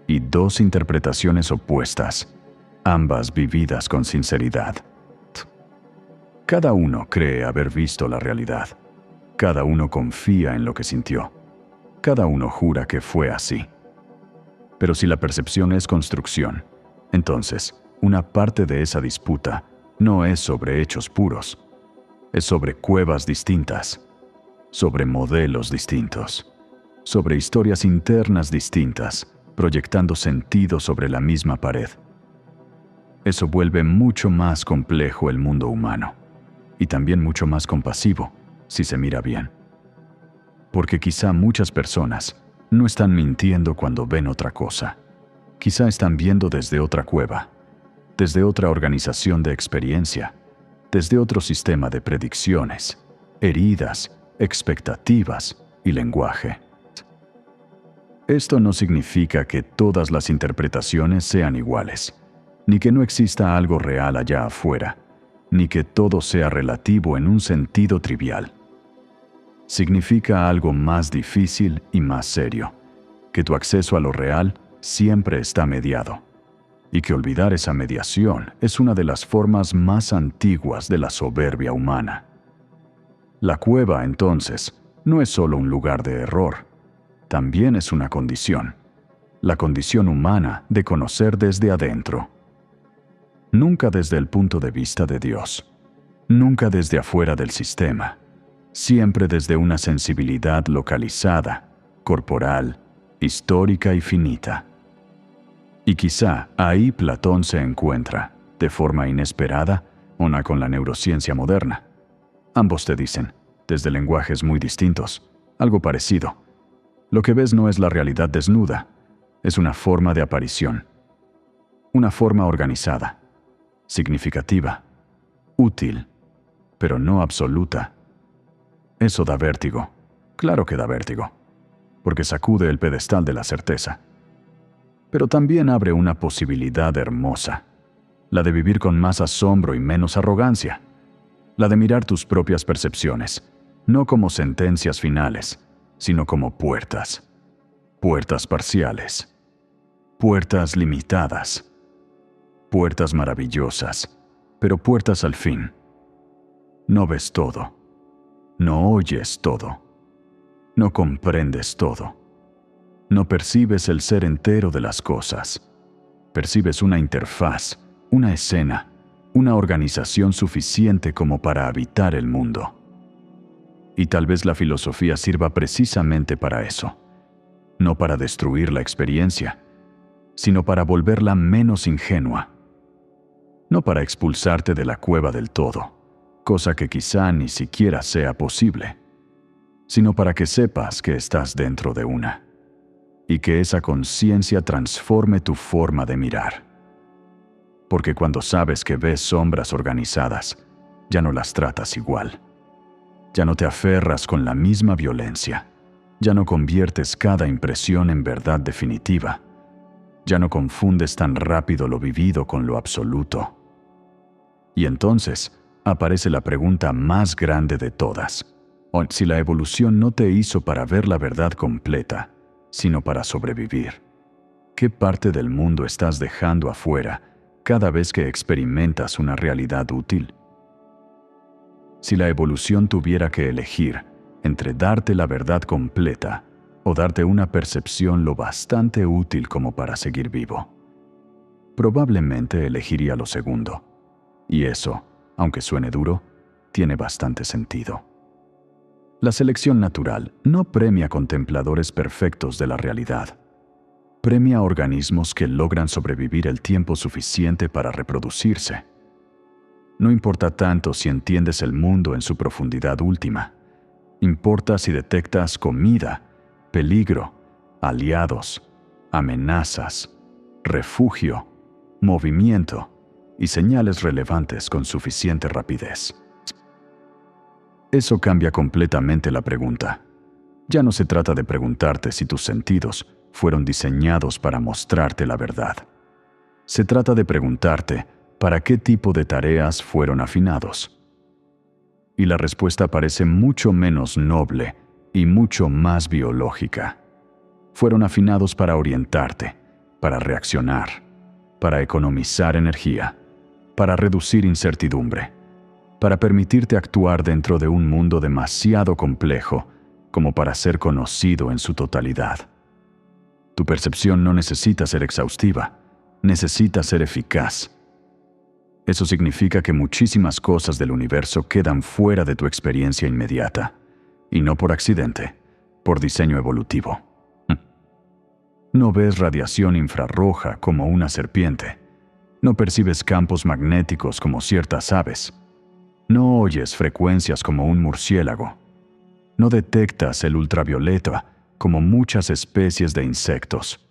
y dos interpretaciones opuestas, ambas vividas con sinceridad. Cada uno cree haber visto la realidad. Cada uno confía en lo que sintió. Cada uno jura que fue así. Pero si la percepción es construcción, entonces una parte de esa disputa no es sobre hechos puros. Es sobre cuevas distintas, sobre modelos distintos, sobre historias internas distintas, proyectando sentido sobre la misma pared. Eso vuelve mucho más complejo el mundo humano, y también mucho más compasivo, si se mira bien. Porque quizá muchas personas no están mintiendo cuando ven otra cosa. Quizá están viendo desde otra cueva, desde otra organización de experiencia, desde otro sistema de predicciones, heridas, expectativas y lenguaje. Esto no significa que todas las interpretaciones sean iguales, ni que no exista algo real allá afuera, ni que todo sea relativo en un sentido trivial. Significa algo más difícil y más serio, que tu acceso a lo real siempre está mediado, y que olvidar esa mediación es una de las formas más antiguas de la soberbia humana. La cueva, entonces, no es solo un lugar de error, también es una condición, la condición humana de conocer desde adentro. Nunca desde el punto de vista de Dios, nunca desde afuera del sistema, siempre desde una sensibilidad localizada, corporal, histórica y finita. Y quizá ahí Platón se encuentra, de forma inesperada, una con la neurociencia moderna. Ambos te dicen, desde lenguajes muy distintos, algo parecido. Lo que ves no es la realidad desnuda, es una forma de aparición. Una forma organizada, significativa, útil, pero no absoluta. Eso da vértigo, claro que da vértigo, porque sacude el pedestal de la certeza. Pero también abre una posibilidad hermosa, la de vivir con más asombro y menos arrogancia. La de mirar tus propias percepciones, no como sentencias finales, sino como puertas. Puertas parciales. Puertas limitadas. Puertas maravillosas, pero puertas al fin. No ves todo. No oyes todo. No comprendes todo. No percibes el ser entero de las cosas. Percibes una interfaz, una escena, una organización suficiente como para habitar el mundo. Y tal vez la filosofía sirva precisamente para eso. No para destruir la experiencia, sino para volverla menos ingenua. No para expulsarte de la cueva del todo, cosa que quizá ni siquiera sea posible, sino para que sepas que estás dentro de una, y que esa conciencia transforme tu forma de mirar. Porque cuando sabes que ves sombras organizadas, ya no las tratas igual. Ya no te aferras con la misma violencia. Ya no conviertes cada impresión en verdad definitiva. Ya no confundes tan rápido lo vivido con lo absoluto. Y entonces aparece la pregunta más grande de todas. Si la evolución no te hizo para ver la verdad completa, sino para sobrevivir, ¿qué parte del mundo estás dejando afuera cada vez que experimentas una realidad útil? Si la evolución tuviera que elegir entre darte la verdad completa o darte una percepción lo bastante útil como para seguir vivo, probablemente elegiría lo segundo. Y eso, aunque suene duro, tiene bastante sentido. La selección natural no premia contempladores perfectos de la realidad. Premia organismos que logran sobrevivir el tiempo suficiente para reproducirse. No importa tanto si entiendes el mundo en su profundidad última. Importa si detectas comida, peligro, aliados, amenazas, refugio, movimiento y señales relevantes con suficiente rapidez. Eso cambia completamente la pregunta. Ya no se trata de preguntarte si tus sentidos fueron diseñados para mostrarte la verdad. Se trata de preguntarte para qué tipo de tareas fueron afinados. Y la respuesta parece mucho menos noble y mucho más biológica. Fueron afinados para orientarte, para reaccionar, para economizar energía, para reducir incertidumbre, para permitirte actuar dentro de un mundo demasiado complejo como para ser conocido en su totalidad. Tu percepción no necesita ser exhaustiva, necesita ser eficaz. Eso significa que muchísimas cosas del universo quedan fuera de tu experiencia inmediata, y no por accidente, por diseño evolutivo. No ves radiación infrarroja como una serpiente. No percibes campos magnéticos como ciertas aves. No oyes frecuencias como un murciélago. No detectas el ultravioleta como muchas especies de insectos.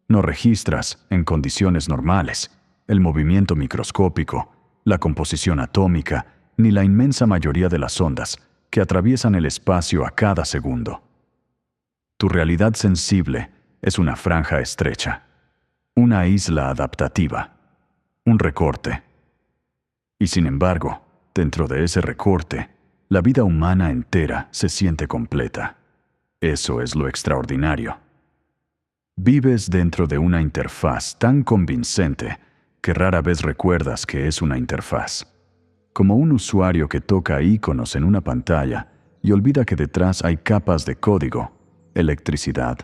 No registras, en condiciones normales, el movimiento microscópico, la composición atómica, ni la inmensa mayoría de las ondas que atraviesan el espacio a cada segundo. Tu realidad sensible es una franja estrecha, una isla adaptativa, un recorte. Y sin embargo, dentro de ese recorte, la vida humana entera se siente completa. Eso es lo extraordinario. Vives dentro de una interfaz tan convincente que rara vez recuerdas que es una interfaz. Como un usuario que toca iconos en una pantalla y olvida que detrás hay capas de código, electricidad,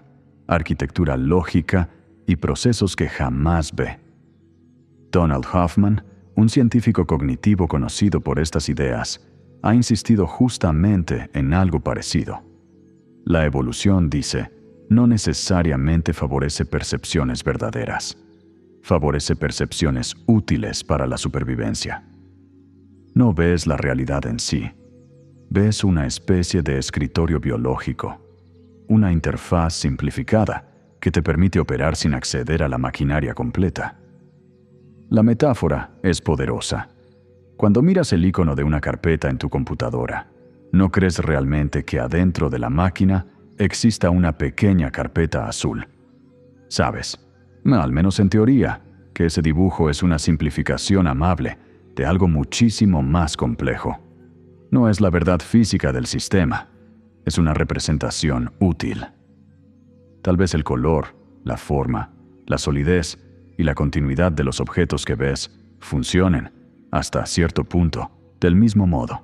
arquitectura lógica y procesos que jamás ve. Donald Hoffman, un científico cognitivo conocido por estas ideas, ha insistido justamente en algo parecido. La evolución, dice, no necesariamente favorece percepciones verdaderas. Favorece percepciones útiles para la supervivencia. No ves la realidad en sí. Ves una especie de escritorio biológico, una interfaz simplificada que te permite operar sin acceder a la maquinaria completa. La metáfora es poderosa. Cuando miras el icono de una carpeta en tu computadora, no crees realmente que adentro de la máquina exista una pequeña carpeta azul. Sabes, al menos en teoría, que ese dibujo es una simplificación amable de algo muchísimo más complejo. No es la verdad física del sistema, es una representación útil. Tal vez el color, la forma, la solidez y la continuidad de los objetos que ves funcionen, hasta cierto punto, del mismo modo.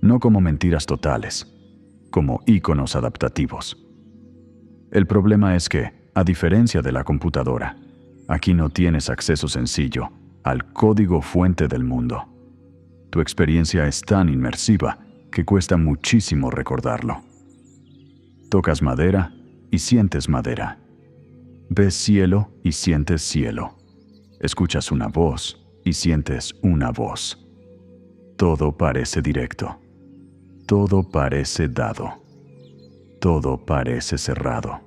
No como mentiras totales, como íconos adaptativos. El problema es que, a diferencia de la computadora, aquí no tienes acceso sencillo al código fuente del mundo. Tu experiencia es tan inmersiva que cuesta muchísimo recordarlo. Tocas madera y sientes madera. Ves cielo y sientes cielo. Escuchas una voz y sientes una voz. Todo parece directo. Todo parece dado. Todo parece cerrado.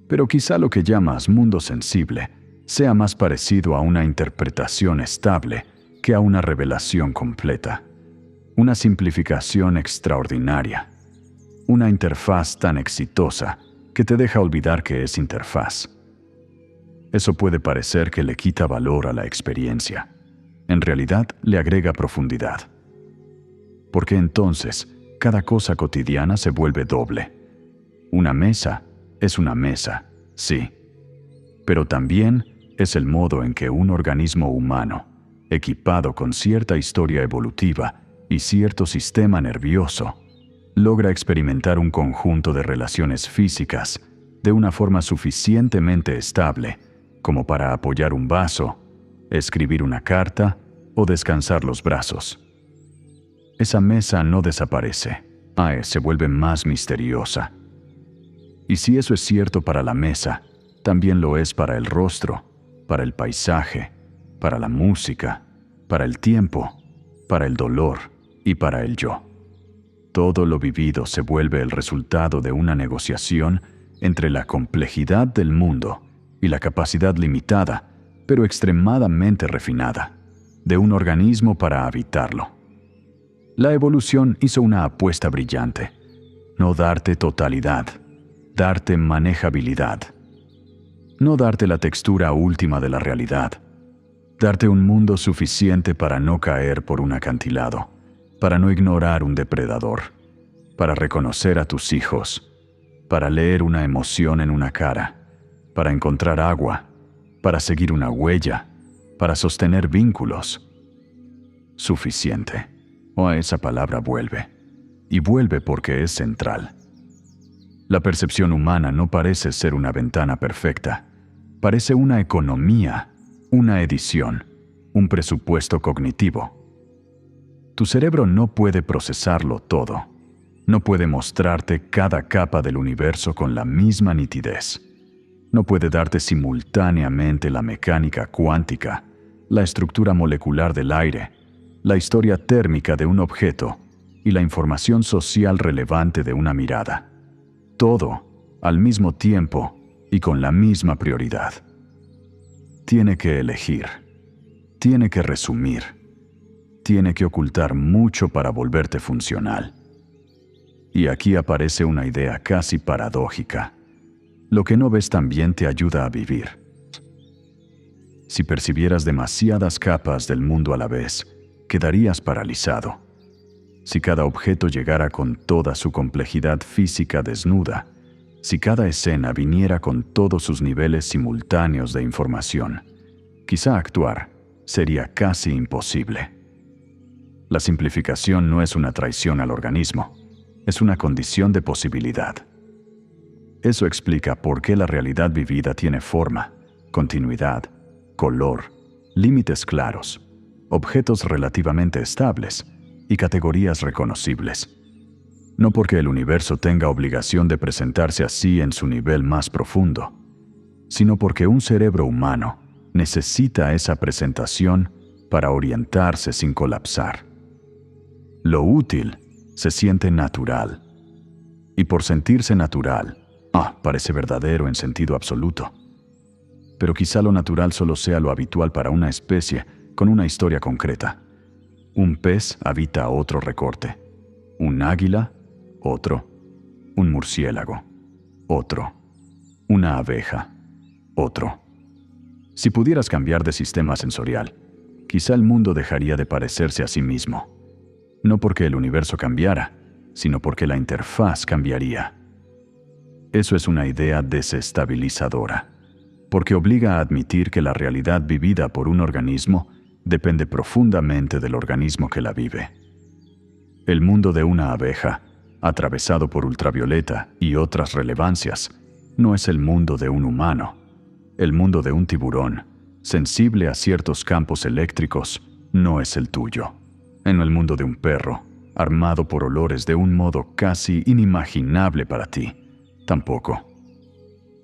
Pero quizá lo que llamas mundo sensible sea más parecido a una interpretación estable que a una revelación completa. Una simplificación extraordinaria. Una interfaz tan exitosa que te deja olvidar que es interfaz. Eso puede parecer que le quita valor a la experiencia. En realidad, le agrega profundidad. Porque entonces, cada cosa cotidiana se vuelve doble. Una mesa es una mesa, sí. Pero también es el modo en que un organismo humano, equipado con cierta historia evolutiva y cierto sistema nervioso, logra experimentar un conjunto de relaciones físicas de una forma suficientemente estable como para apoyar un vaso, escribir una carta o descansar los brazos. Esa mesa no desaparece, se vuelve más misteriosa. Y si eso es cierto para la mesa, también lo es para el rostro, para el paisaje, para la música, para el tiempo, para el dolor y para el yo. Todo lo vivido se vuelve el resultado de una negociación entre la complejidad del mundo y la capacidad limitada, pero extremadamente refinada, de un organismo para habitarlo. La evolución hizo una apuesta brillante: no darte totalidad, darte manejabilidad. No darte la textura última de la realidad, darte un mundo suficiente para no caer por un acantilado, para no ignorar un depredador, para reconocer a tus hijos, para leer una emoción en una cara, para encontrar agua, para seguir una huella, para sostener vínculos. Suficiente. A esa palabra vuelve. Y vuelve porque es central. La percepción humana no parece ser una ventana perfecta. Parece una economía, una edición, un presupuesto cognitivo. Tu cerebro no puede procesarlo todo. No puede mostrarte cada capa del universo con la misma nitidez. No puede darte simultáneamente la mecánica cuántica, la estructura molecular del aire, la historia térmica de un objeto y la información social relevante de una mirada. Todo, al mismo tiempo y con la misma prioridad. Tiene que elegir. Tiene que resumir. Tiene que ocultar mucho para volverte funcional. Y aquí aparece una idea casi paradójica. Lo que no ves también te ayuda a vivir. Si percibieras demasiadas capas del mundo a la vez, quedarías paralizado. Si cada objeto llegara con toda su complejidad física desnuda, si cada escena viniera con todos sus niveles simultáneos de información, quizá actuar sería casi imposible. La simplificación no es una traición al organismo, es una condición de posibilidad. Eso explica por qué la realidad vivida tiene forma, continuidad, color, límites claros, objetos relativamente estables y categorías reconocibles. No porque el universo tenga obligación de presentarse así en su nivel más profundo, sino porque un cerebro humano necesita esa presentación para orientarse sin colapsar. Lo útil se siente natural, y por sentirse natural, parece verdadero en sentido absoluto. Pero quizá lo natural solo sea lo habitual para una especie con una historia concreta. Un pez habita otro recorte, un águila, otro, un murciélago, otro, una abeja, otro. Si pudieras cambiar de sistema sensorial, quizá el mundo dejaría de parecerse a sí mismo. no porque el universo cambiara, sino porque la interfaz cambiaría. Eso es una idea desestabilizadora, porque obliga a admitir que la realidad vivida por un organismo depende profundamente del organismo que la vive. El mundo de una abeja, atravesado por ultravioleta y otras relevancias, no es el mundo de un humano. El mundo de un tiburón, sensible a ciertos campos eléctricos, no es el tuyo. En el mundo de un perro, armado por olores de un modo casi inimaginable para ti, tampoco.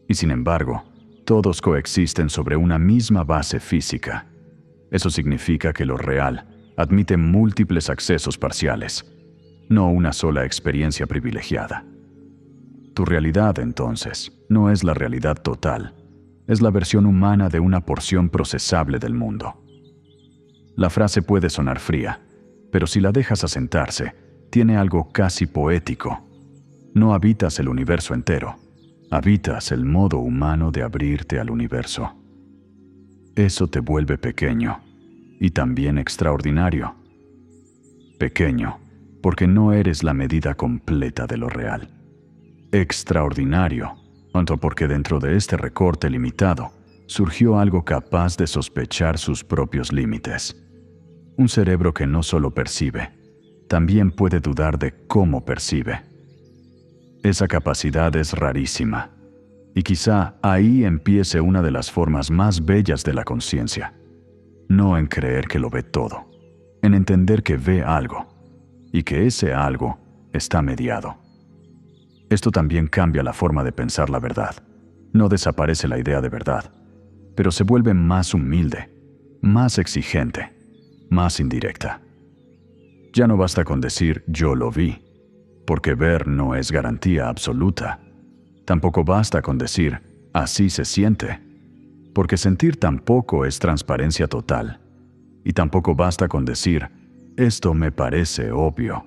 Y sin embargo, todos coexisten sobre una misma base física. Eso significa que lo real admite múltiples accesos parciales, no una sola experiencia privilegiada. Tu realidad, entonces, no es la realidad total, es la versión humana de una porción procesable del mundo. La frase puede sonar fría, pero si la dejas asentarse, tiene algo casi poético. No habitas el universo entero, habitas el modo humano de abrirte al universo. Eso te vuelve pequeño y también extraordinario. Pequeño, porque no eres la medida completa de lo real. Extraordinario, tanto porque dentro de este recorte limitado surgió algo capaz de sospechar sus propios límites. Un cerebro que no solo percibe, también puede dudar de cómo percibe. Esa capacidad es rarísima, y quizá ahí empiece una de las formas más bellas de la conciencia. No en creer que lo ve todo, en entender que ve algo, y que ese algo está mediado. Esto también cambia la forma de pensar la verdad. No desaparece la idea de verdad, pero se vuelve más humilde, más exigente, más indirecta. Ya no basta con decir yo lo vi, porque ver no es garantía absoluta. Tampoco basta con decir así se siente, porque sentir tampoco es transparencia total. Y tampoco basta con decir esto me parece obvio,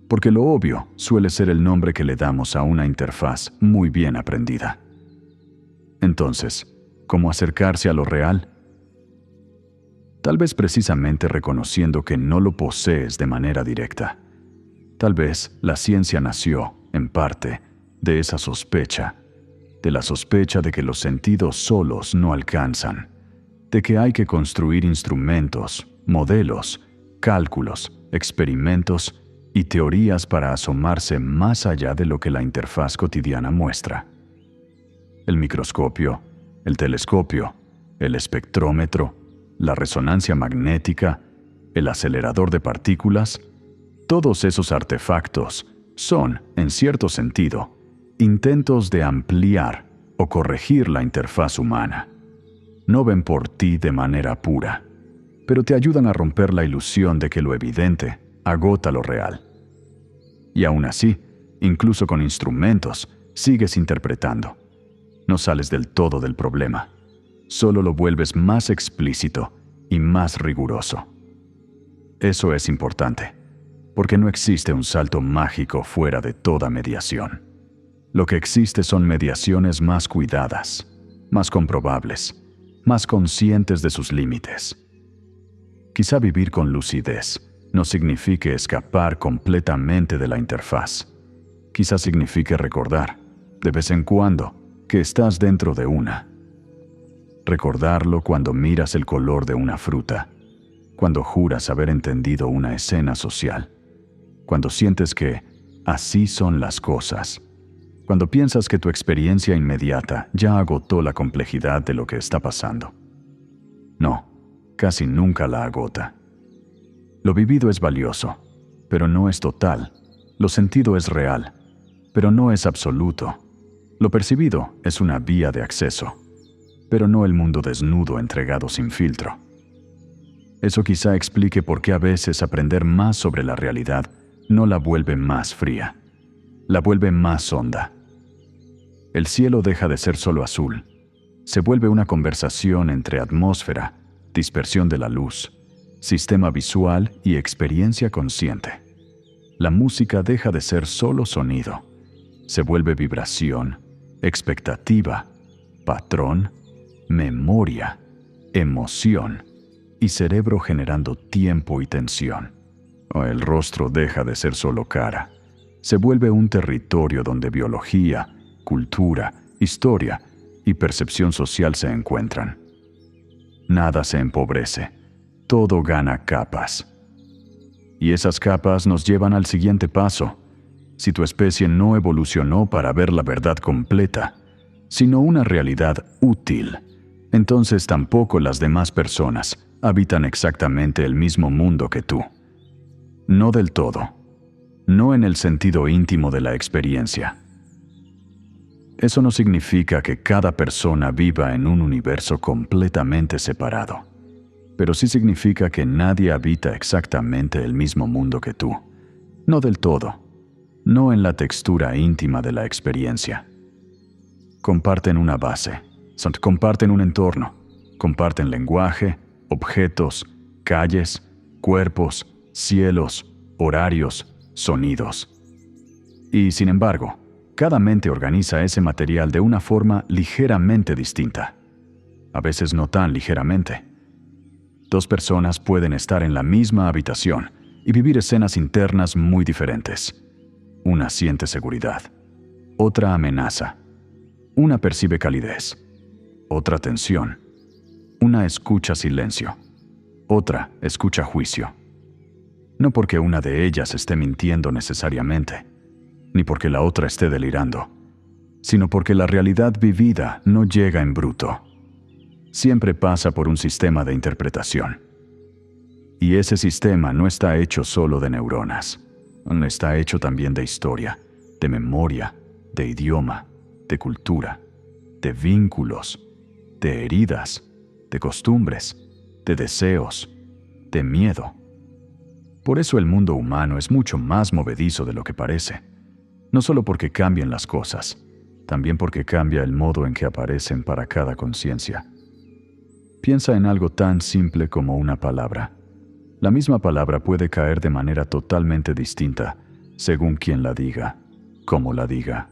porque lo obvio suele ser el nombre que le damos a una interfaz muy bien aprendida. Entonces, ¿cómo acercarse a lo real? Tal vez precisamente reconociendo que no lo posees de manera directa. Tal vez la ciencia nació, en parte, de esa sospecha, de la sospecha de que los sentidos solos no alcanzan, de que hay que construir instrumentos, modelos, cálculos, experimentos y teorías para asomarse más allá de lo que la interfaz cotidiana muestra. El microscopio, el telescopio, el espectrómetro, la resonancia magnética, el acelerador de partículas, todos esos artefactos son, en cierto sentido, intentos de ampliar o corregir la interfaz humana. No ven por ti de manera pura, pero te ayudan a romper la ilusión de que lo evidente agota lo real. Y aún así, incluso con instrumentos, sigues interpretando. No sales del todo del problema, solo lo vuelves más explícito y más riguroso. Eso es importante, porque no existe un salto mágico fuera de toda mediación. Lo que existe son mediaciones más cuidadas, más comprobables, más conscientes de sus límites. Quizá vivir con lucidez no signifique escapar completamente de la interfaz. Quizá signifique recordar, de vez en cuando, que estás dentro de una. Recordarlo cuando miras el color de una fruta, cuando juras haber entendido una escena social, cuando sientes que así son las cosas, cuando piensas que tu experiencia inmediata ya agotó la complejidad de lo que está pasando. No, casi nunca la agota. Lo vivido es valioso, pero no es total. Lo sentido es real, pero no es absoluto. Lo percibido es una vía de acceso, pero no el mundo desnudo entregado sin filtro. Eso quizá explique por qué a veces aprender más sobre la realidad no la vuelve más fría, la vuelve más honda. El cielo deja de ser solo azul, se vuelve una conversación entre atmósfera, dispersión de la luz, sistema visual y experiencia consciente. La música deja de ser solo sonido, se vuelve vibración, expectativa, patrón, memoria, emoción y cerebro generando tiempo y tensión. o el rostro deja de ser solo cara. Se vuelve un territorio donde biología, cultura, historia y percepción social se encuentran. Nada se empobrece, todo gana capas. Y esas capas nos llevan al siguiente paso. Si tu especie no evolucionó para ver la verdad completa, sino una realidad útil, entonces tampoco las demás personas habitan exactamente el mismo mundo que tú. No del todo, no en el sentido íntimo de la experiencia. Eso no significa que cada persona viva en un universo completamente separado, pero sí significa que nadie habita exactamente el mismo mundo que tú. No del todo, no en la textura íntima de la experiencia. Comparten una base, comparten un entorno, comparten lenguaje, objetos, calles, cuerpos, cielos, horarios, sonidos. Y sin embargo, cada mente organiza ese material de una forma ligeramente distinta. A veces no tan ligeramente. Dos personas pueden estar en la misma habitación y vivir escenas internas muy diferentes. Una siente seguridad, otra amenaza. Una percibe calidez, otra tensión. Una escucha silencio, otra escucha juicio. No porque una de ellas esté mintiendo necesariamente, ni porque la otra esté delirando, sino porque la realidad vivida no llega en bruto. Siempre pasa por un sistema de interpretación. Y ese sistema no está hecho solo de neuronas. Está hecho también de historia, de memoria, de idioma, de cultura, de vínculos, de heridas, de costumbres, de deseos, de miedo. Por eso el mundo humano es mucho más movedizo de lo que parece. No solo porque cambian las cosas, también porque cambia el modo en que aparecen para cada conciencia. Piensa en algo tan simple como una palabra. La misma palabra puede caer de manera totalmente distinta según quien la diga, cómo la diga,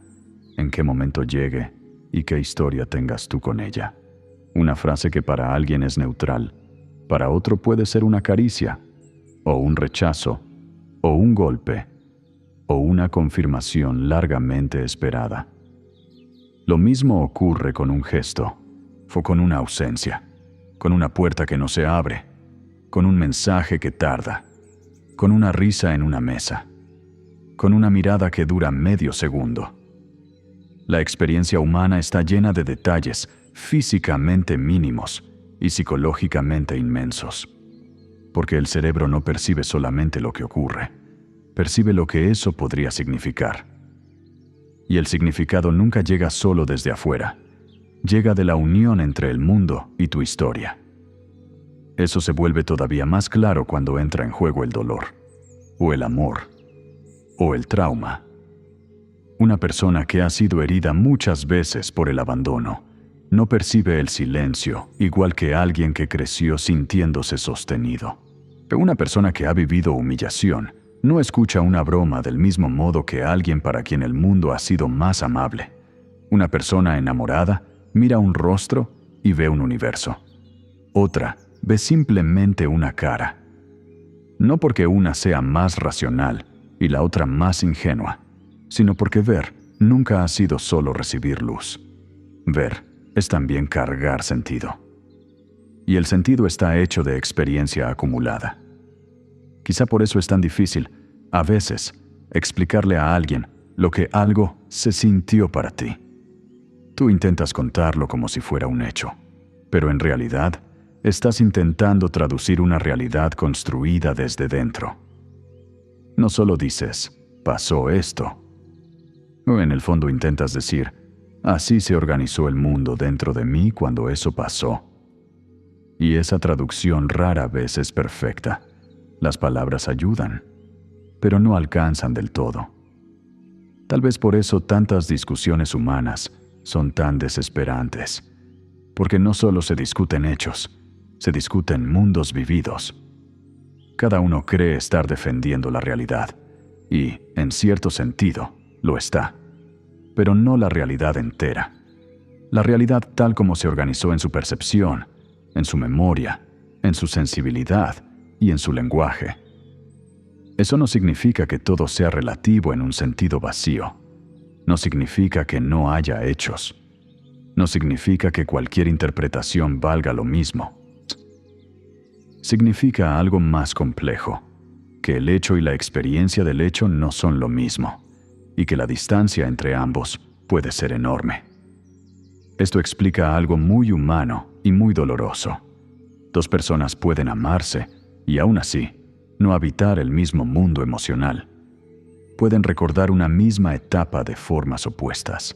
en qué momento llegue y qué historia tengas tú con ella. Una frase que para alguien es neutral, para otro puede ser una caricia, o un rechazo, o un golpe, o una confirmación largamente esperada. Lo mismo ocurre con un gesto, o con una ausencia, con una puerta que no se abre, con un mensaje que tarda, con una risa en una mesa, con una mirada que dura medio segundo. La experiencia humana está llena de detalles físicamente mínimos y psicológicamente inmensos, porque el cerebro no percibe solamente lo que ocurre, percibe lo que eso podría significar. Y el significado nunca llega solo desde afuera, llega de la unión entre el mundo y tu historia. Eso se vuelve todavía más claro cuando entra en juego el dolor, o el amor, o el trauma. Una persona que ha sido herida muchas veces por el abandono no percibe el silencio igual que alguien que creció sintiéndose sostenido. Pero una persona que ha vivido humillación no escucha una broma del mismo modo que alguien para quien el mundo ha sido más amable. Una persona enamorada mira un rostro y ve un universo. Otra ve simplemente una cara. No porque una sea más racional y la otra más ingenua, sino porque ver nunca ha sido solo recibir luz. Ver es también cargar sentido. Y el sentido está hecho de experiencia acumulada. Quizá por eso es tan difícil, a veces, explicarle a alguien lo que algo se sintió para ti. Tú intentas contarlo como si fuera un hecho, pero en realidad estás intentando traducir una realidad construida desde dentro. No solo dices, pasó esto, o en el fondo intentas decir, así se organizó el mundo dentro de mí cuando eso pasó. Y esa traducción rara vez es perfecta. Las palabras ayudan, pero no alcanzan del todo. Tal vez por eso tantas discusiones humanas son tan desesperantes, porque no solo se discuten hechos, se discuten mundos vividos. Cada uno cree estar defendiendo la realidad, y, en cierto sentido, lo está, pero no la realidad entera. La realidad tal como se organizó en su percepción, en su memoria, en su sensibilidad y en su lenguaje. Eso no significa que todo sea relativo en un sentido vacío. No significa que no haya hechos. No significa que cualquier interpretación valga lo mismo. Significa algo más complejo, que el hecho y la experiencia del hecho no son lo mismo, y que la distancia entre ambos puede ser enorme. Esto explica algo muy humano y muy doloroso. Dos personas pueden amarse y aún así no habitar el mismo mundo emocional. Pueden recordar una misma etapa de formas opuestas.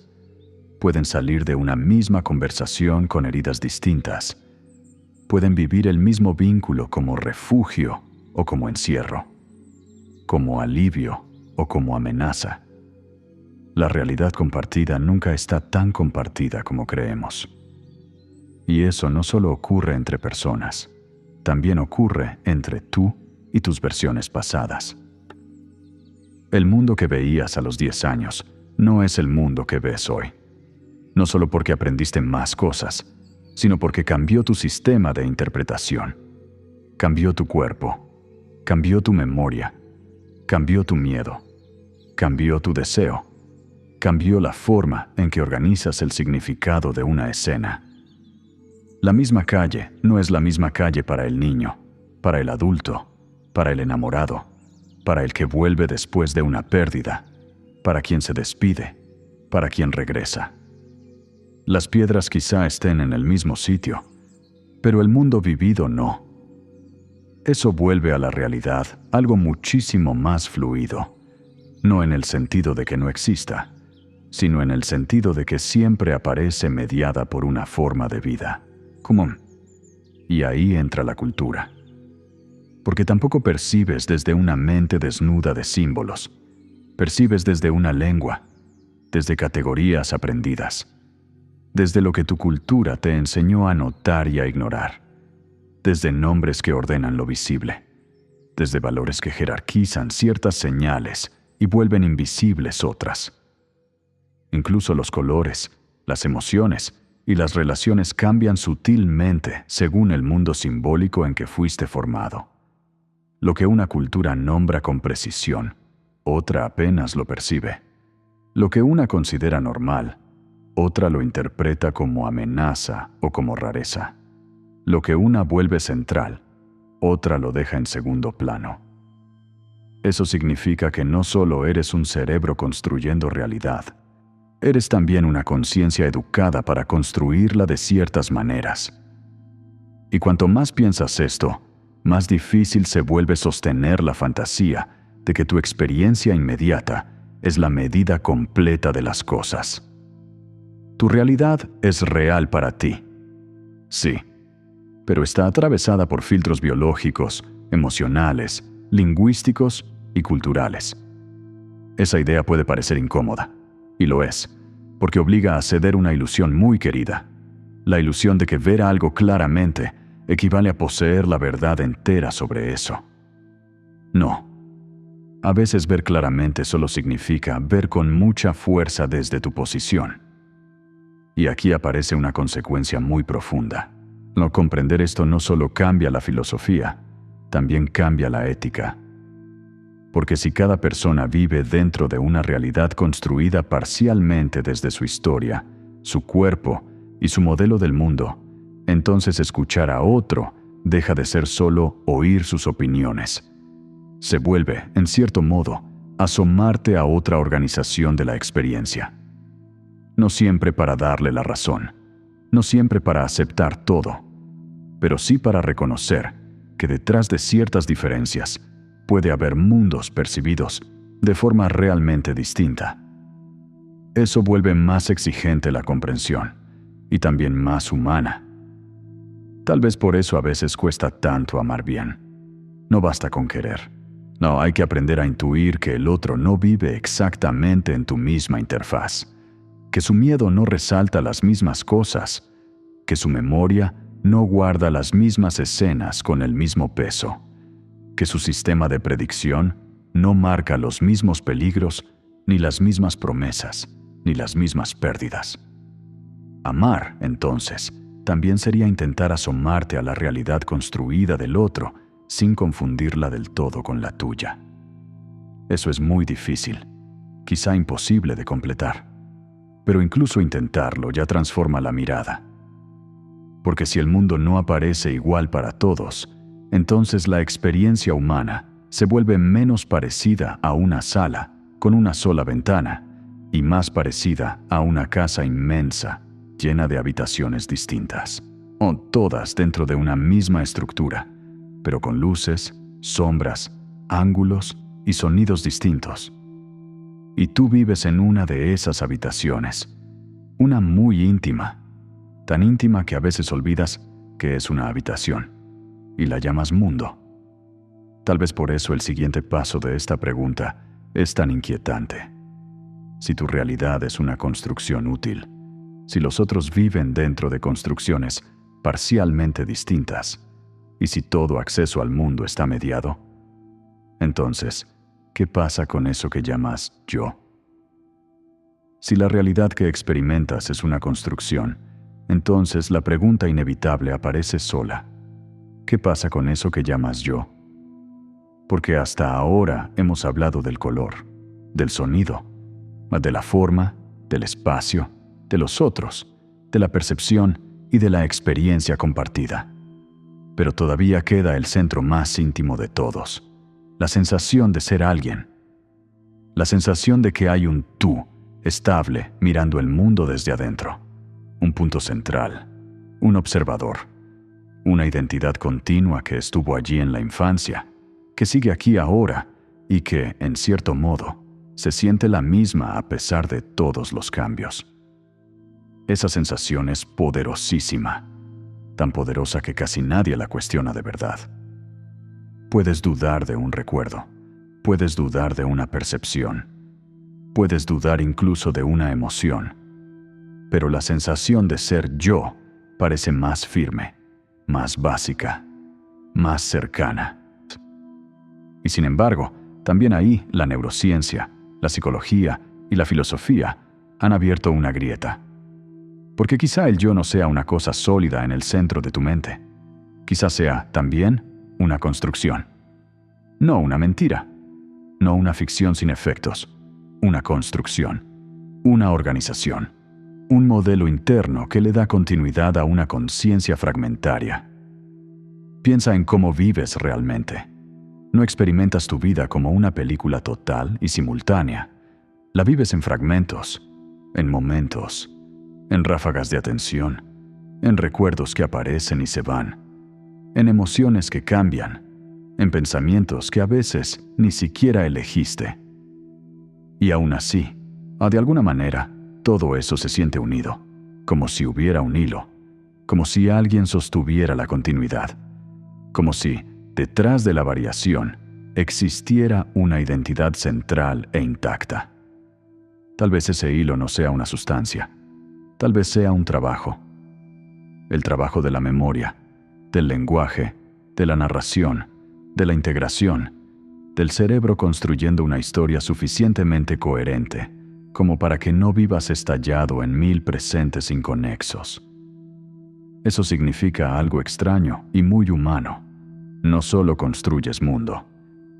Pueden salir de una misma conversación con heridas distintas. Pueden vivir el mismo vínculo como refugio o como encierro, como alivio o como amenaza. La realidad compartida nunca está tan compartida como creemos. Y eso no solo ocurre entre personas, también ocurre entre tú y tus versiones pasadas. El mundo que veías a los 10 años no es el mundo que ves hoy. No solo porque aprendiste más cosas, sino porque cambió tu sistema de interpretación. Cambió tu cuerpo, cambió tu memoria, cambió tu miedo, cambió tu deseo, cambió la forma en que organizas el significado de una escena. La misma calle no es la misma calle para el niño, para el adulto, para el enamorado, para el que vuelve después de una pérdida, para quien se despide, para quien regresa. Las piedras quizá estén en el mismo sitio, pero el mundo vivido no. Eso vuelve a la realidad algo muchísimo más fluido, no en el sentido de que no exista, sino en el sentido de que siempre aparece mediada por una forma de vida común. Y ahí entra la cultura. Porque tampoco percibes desde una mente desnuda de símbolos, percibes desde una lengua, desde categorías aprendidas, desde lo que tu cultura te enseñó a notar y a ignorar, desde nombres que ordenan lo visible, desde valores que jerarquizan ciertas señales y vuelven invisibles otras. Incluso los colores, las emociones y las relaciones cambian sutilmente según el mundo simbólico en que fuiste formado. Lo que una cultura nombra con precisión, otra apenas lo percibe. Lo que una considera normal, otra lo interpreta como amenaza o como rareza. Lo que una vuelve central, otra lo deja en segundo plano. Eso significa que no solo eres un cerebro construyendo realidad, eres también una conciencia educada para construirla de ciertas maneras. Y cuanto más piensas esto, más difícil se vuelve sostener la fantasía de que tu experiencia inmediata es la medida completa de las cosas. Tu realidad es real para ti. Sí, pero está atravesada por filtros biológicos, emocionales, lingüísticos y culturales. Esa idea puede parecer incómoda, y lo es, porque obliga a ceder una ilusión muy querida, la ilusión de que ver algo claramente equivale a poseer la verdad entera sobre eso. No. A veces ver claramente solo significa ver con mucha fuerza desde tu posición. Y aquí aparece una consecuencia muy profunda. No comprender esto no solo cambia la filosofía, también cambia la ética. Porque si cada persona vive dentro de una realidad construida parcialmente desde su historia, su cuerpo y su modelo del mundo, entonces escuchar a otro deja de ser solo oír sus opiniones. Se vuelve, en cierto modo, asomarte a otra organización de la experiencia. No siempre para darle la razón, no siempre para aceptar todo, pero sí para reconocer que detrás de ciertas diferencias puede haber mundos percibidos de forma realmente distinta. Eso vuelve más exigente la comprensión y también más humana. Tal vez por eso a veces cuesta tanto amar bien. No basta con querer. No, hay que aprender a intuir que el otro no vive exactamente en tu misma interfaz, que su miedo no resalta las mismas cosas, que su memoria no guarda las mismas escenas con el mismo peso, que su sistema de predicción no marca los mismos peligros, ni las mismas promesas, ni las mismas pérdidas. Amar, entonces, también sería intentar asomarte a la realidad construida del otro sin confundirla del todo con la tuya. Eso es muy difícil, quizá imposible de completar. Pero incluso intentarlo ya transforma la mirada. Porque si el mundo no aparece igual para todos, entonces la experiencia humana se vuelve menos parecida a una sala con una sola ventana y más parecida a una casa inmensa llena de habitaciones distintas, o todas dentro de una misma estructura, pero con luces, sombras, ángulos y sonidos distintos. Y tú vives en una de esas habitaciones, una muy íntima, tan íntima que a veces olvidas que es una habitación, y la llamas mundo. Tal vez por eso el siguiente paso de esta pregunta es tan inquietante. Si tu realidad es una construcción útil, si los otros viven dentro de construcciones parcialmente distintas, y si todo acceso al mundo está mediado, entonces, ¿qué pasa con eso que llamas yo? Si la realidad que experimentas es una construcción, entonces la pregunta inevitable aparece sola. ¿Qué pasa con eso que llamas yo? Porque hasta ahora hemos hablado del color, del sonido, de la forma, del espacio, de los otros, de la percepción y de la experiencia compartida. Pero todavía queda el centro más íntimo de todos, la sensación de ser alguien, la sensación de que hay un tú estable mirando el mundo desde adentro, un punto central, un observador, una identidad continua que estuvo allí en la infancia, que sigue aquí ahora y que, en cierto modo, se siente la misma a pesar de todos los cambios. Esa sensación es poderosísima, tan poderosa que casi nadie la cuestiona de verdad. Puedes dudar de un recuerdo, puedes dudar de una percepción, puedes dudar incluso de una emoción, pero la sensación de ser yo parece más firme, más básica, más cercana. Y sin embargo, también ahí la neurociencia, la psicología y la filosofía han abierto una grieta. Porque quizá el yo no sea una cosa sólida en el centro de tu mente. Quizá sea también una construcción. No una mentira. No una ficción sin efectos. Una construcción. Una organización. Un modelo interno que le da continuidad a una conciencia fragmentaria. Piensa en cómo vives realmente. No experimentas tu vida como una película total y simultánea. La vives en fragmentos, en momentos, en ráfagas de atención, en recuerdos que aparecen y se van, en emociones que cambian, en pensamientos que a veces ni siquiera elegiste. Y aún así, de alguna manera, todo eso se siente unido, como si hubiera un hilo, como si alguien sostuviera la continuidad, como si, detrás de la variación, existiera una identidad central e intacta. Tal vez ese hilo no sea una sustancia, tal vez sea un trabajo. El trabajo de la memoria, del lenguaje, de la narración, de la integración, del cerebro construyendo una historia suficientemente coherente como para que no vivas estallado en 1000 presentes inconexos. Eso significa algo extraño y muy humano. No solo construyes mundo,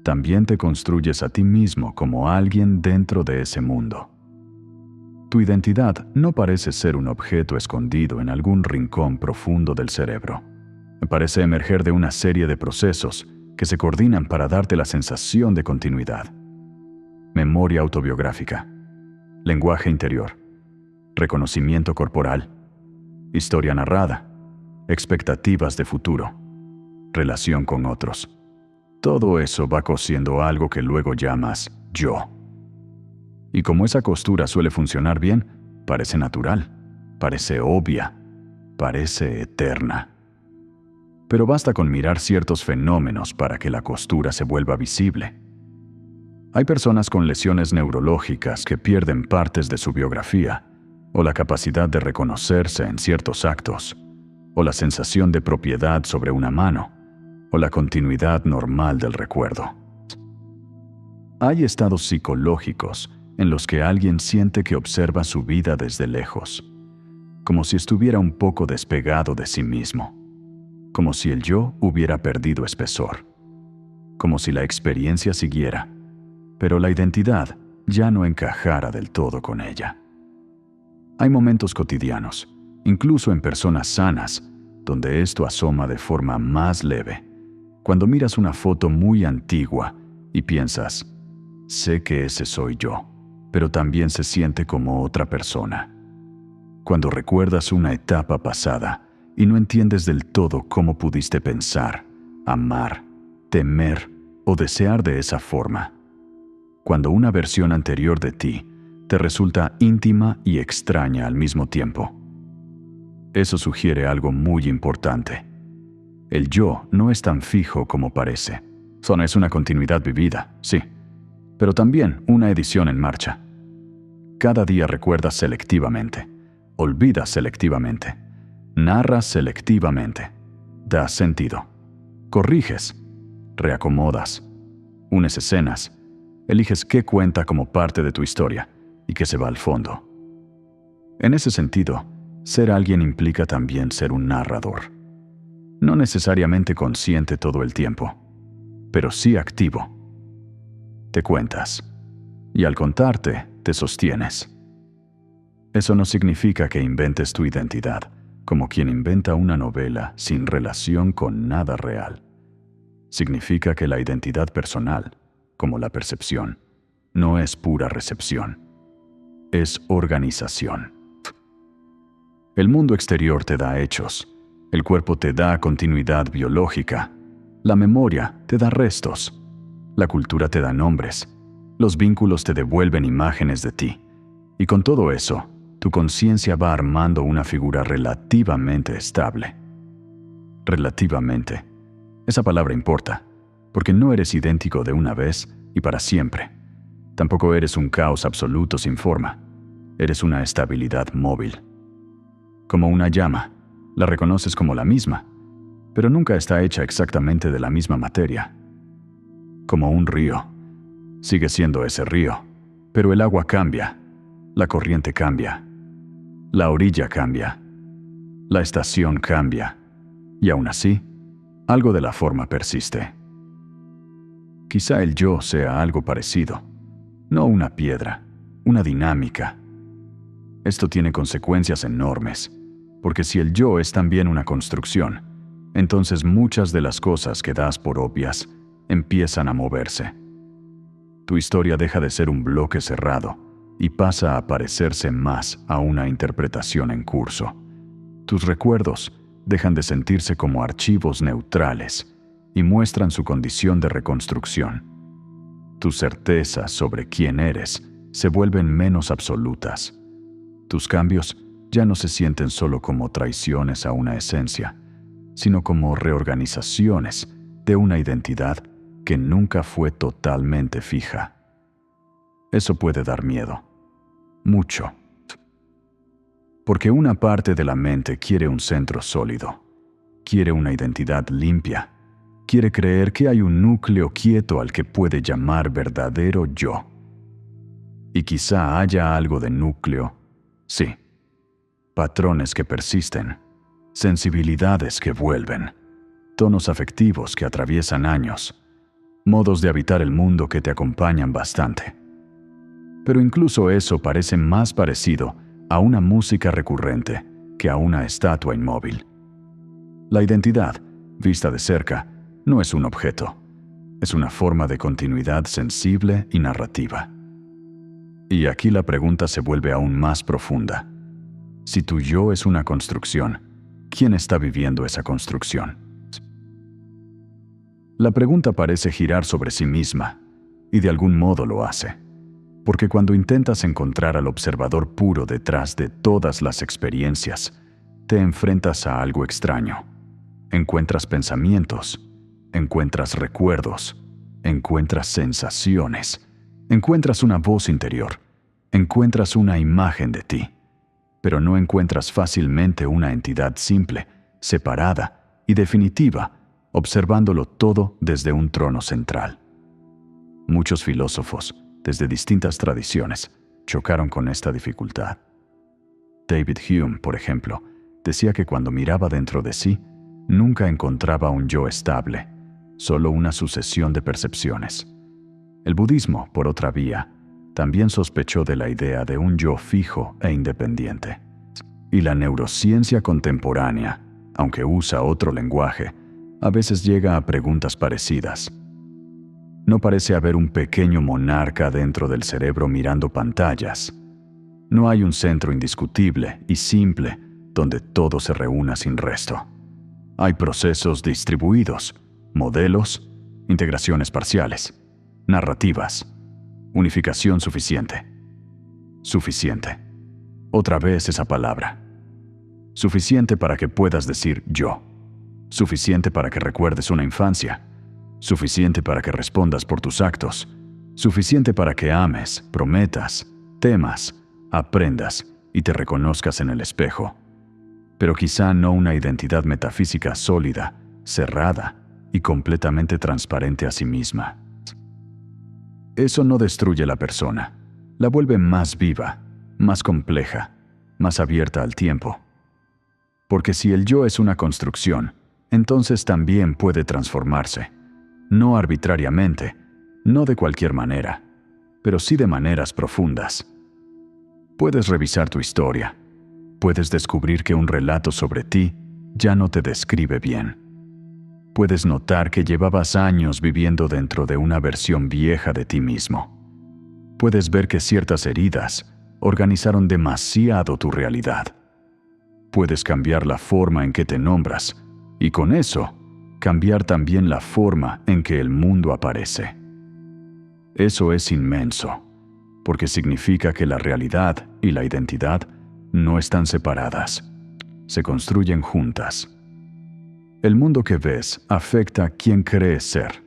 también te construyes a ti mismo como alguien dentro de ese mundo. Tu identidad no parece ser un objeto escondido en algún rincón profundo del cerebro. Parece emerger de una serie de procesos que se coordinan para darte la sensación de continuidad. Memoria autobiográfica, lenguaje interior, reconocimiento corporal, historia narrada, expectativas de futuro, relación con otros. Todo eso va cosiendo algo que luego llamas yo. Y como esa costura suele funcionar bien, parece natural, parece obvia, parece eterna. Pero basta con mirar ciertos fenómenos para que la costura se vuelva visible. Hay personas con lesiones neurológicas que pierden partes de su biografía, o la capacidad de reconocerse en ciertos actos, o la sensación de propiedad sobre una mano, o la continuidad normal del recuerdo. Hay estados psicológicos en los que alguien siente que observa su vida desde lejos, como si estuviera un poco despegado de sí mismo, como si el yo hubiera perdido espesor, como si la experiencia siguiera, pero la identidad ya no encajara del todo con ella. Hay momentos cotidianos, incluso en personas sanas, donde esto asoma de forma más leve. Cuando miras una foto muy antigua y piensas, sé que ese soy yo, pero también se siente como otra persona. Cuando recuerdas una etapa pasada y no entiendes del todo cómo pudiste pensar, amar, temer o desear de esa forma. Cuando una versión anterior de ti te resulta íntima y extraña al mismo tiempo. Eso sugiere algo muy importante. El yo no es tan fijo como parece. Es una continuidad vivida, sí, pero también una edición en marcha. Cada día recuerdas selectivamente, olvidas selectivamente, narras selectivamente, das sentido, corriges, reacomodas, unes escenas, eliges qué cuenta como parte de tu historia y qué se va al fondo. En ese sentido, ser alguien implica también ser un narrador. No necesariamente consciente todo el tiempo, pero sí activo. Te cuentas, y al contarte, te sostienes. Eso no significa que inventes tu identidad, como quien inventa una novela sin relación con nada real. Significa que la identidad personal, como la percepción, no es pura recepción, es organización. El mundo exterior te da hechos, el cuerpo te da continuidad biológica, la memoria te da restos, la cultura te da nombres, los vínculos te devuelven imágenes de ti, y con todo eso, tu conciencia va armando una figura relativamente estable. Relativamente. Esa palabra importa, porque no eres idéntico de una vez y para siempre. Tampoco eres un caos absoluto sin forma. Eres una estabilidad móvil. Como una llama, la reconoces como la misma, pero nunca está hecha exactamente de la misma materia. Como un río. Sigue siendo ese río, pero el agua cambia, la corriente cambia, la orilla cambia, la estación cambia, y aún así, algo de la forma persiste. Quizá el yo sea algo parecido, no una piedra, una dinámica. Esto tiene consecuencias enormes, porque si el yo es también una construcción, entonces muchas de las cosas que das por obvias empiezan a moverse. Tu historia deja de ser un bloque cerrado y pasa a parecerse más a una interpretación en curso. Tus recuerdos dejan de sentirse como archivos neutrales y muestran su condición de reconstrucción. Tus certezas sobre quién eres se vuelven menos absolutas. Tus cambios ya no se sienten solo como traiciones a una esencia, sino como reorganizaciones de una identidad que nunca fue totalmente fija. Eso puede dar miedo. Mucho. Porque una parte de la mente quiere un centro sólido, quiere una identidad limpia, quiere creer que hay un núcleo quieto al que puede llamar verdadero yo. Y quizá haya algo de núcleo, sí. Patrones que persisten, sensibilidades que vuelven, tonos afectivos que atraviesan años, modos de habitar el mundo que te acompañan bastante. Pero incluso eso parece más parecido a una música recurrente que a una estatua inmóvil. La identidad, vista de cerca, no es un objeto, es una forma de continuidad sensible y narrativa. Y aquí la pregunta se vuelve aún más profunda. Si tu yo es una construcción, ¿quién está viviendo esa construcción? La pregunta parece girar sobre sí misma, y de algún modo lo hace. Porque cuando intentas encontrar al observador puro detrás de todas las experiencias, te enfrentas a algo extraño. Encuentras pensamientos, encuentras recuerdos, encuentras sensaciones, encuentras una voz interior, encuentras una imagen de ti, pero no encuentras fácilmente una entidad simple, separada y definitiva, observándolo todo desde un trono central. Muchos filósofos, desde distintas tradiciones, chocaron con esta dificultad. David Hume, por ejemplo, decía que cuando miraba dentro de sí, nunca encontraba un yo estable, solo una sucesión de percepciones. El budismo, por otra vía, también sospechó de la idea de un yo fijo e independiente. Y la neurociencia contemporánea, aunque usa otro lenguaje, a veces llega a preguntas parecidas. No parece haber un pequeño monarca dentro del cerebro mirando pantallas. No hay un centro indiscutible y simple donde todo se reúna sin resto. Hay procesos distribuidos, modelos, integraciones parciales, narrativas, unificación suficiente. Suficiente. Otra vez esa palabra. Suficiente para que puedas decir yo. Suficiente para que recuerdes una infancia. Suficiente para que respondas por tus actos. Suficiente para que ames, prometas, temas, aprendas y te reconozcas en el espejo. Pero quizá no una identidad metafísica sólida, cerrada y completamente transparente a sí misma. Eso no destruye la persona, la vuelve más viva, más compleja, más abierta al tiempo. Porque si el yo es una construcción, entonces también puede transformarse, no arbitrariamente, no de cualquier manera, pero sí de maneras profundas. Puedes revisar tu historia, puedes descubrir que un relato sobre ti ya no te describe bien. Puedes notar que llevabas años viviendo dentro de una versión vieja de ti mismo. Puedes ver que ciertas heridas organizaron demasiado tu realidad. Puedes cambiar la forma en que te nombras y con eso cambiar también la forma en que el mundo aparece. Eso es inmenso, porque significa que la realidad y la identidad no están separadas, se construyen juntas. El mundo que ves afecta a quien crees ser,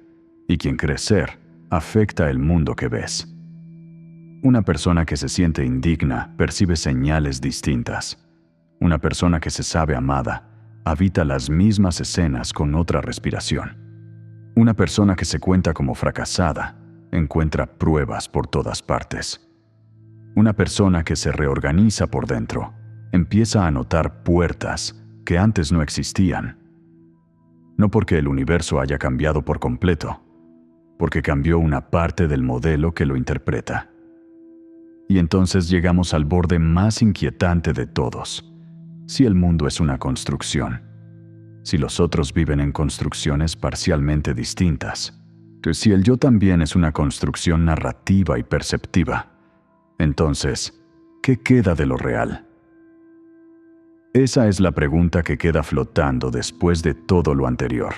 y quien crees ser afecta el mundo que ves. Una persona que se siente indigna percibe señales distintas. Una persona que se sabe amada habita las mismas escenas con otra respiración. Una persona que se cuenta como fracasada encuentra pruebas por todas partes. Una persona que se reorganiza por dentro empieza a notar puertas que antes no existían. No porque el universo haya cambiado por completo, porque cambió una parte del modelo que lo interpreta. Y entonces llegamos al borde más inquietante de todos. Si el mundo es una construcción, si los otros viven en construcciones parcialmente distintas, si el yo también es una construcción narrativa y perceptiva, entonces, ¿qué queda de lo real? Esa es la pregunta que queda flotando después de todo lo anterior.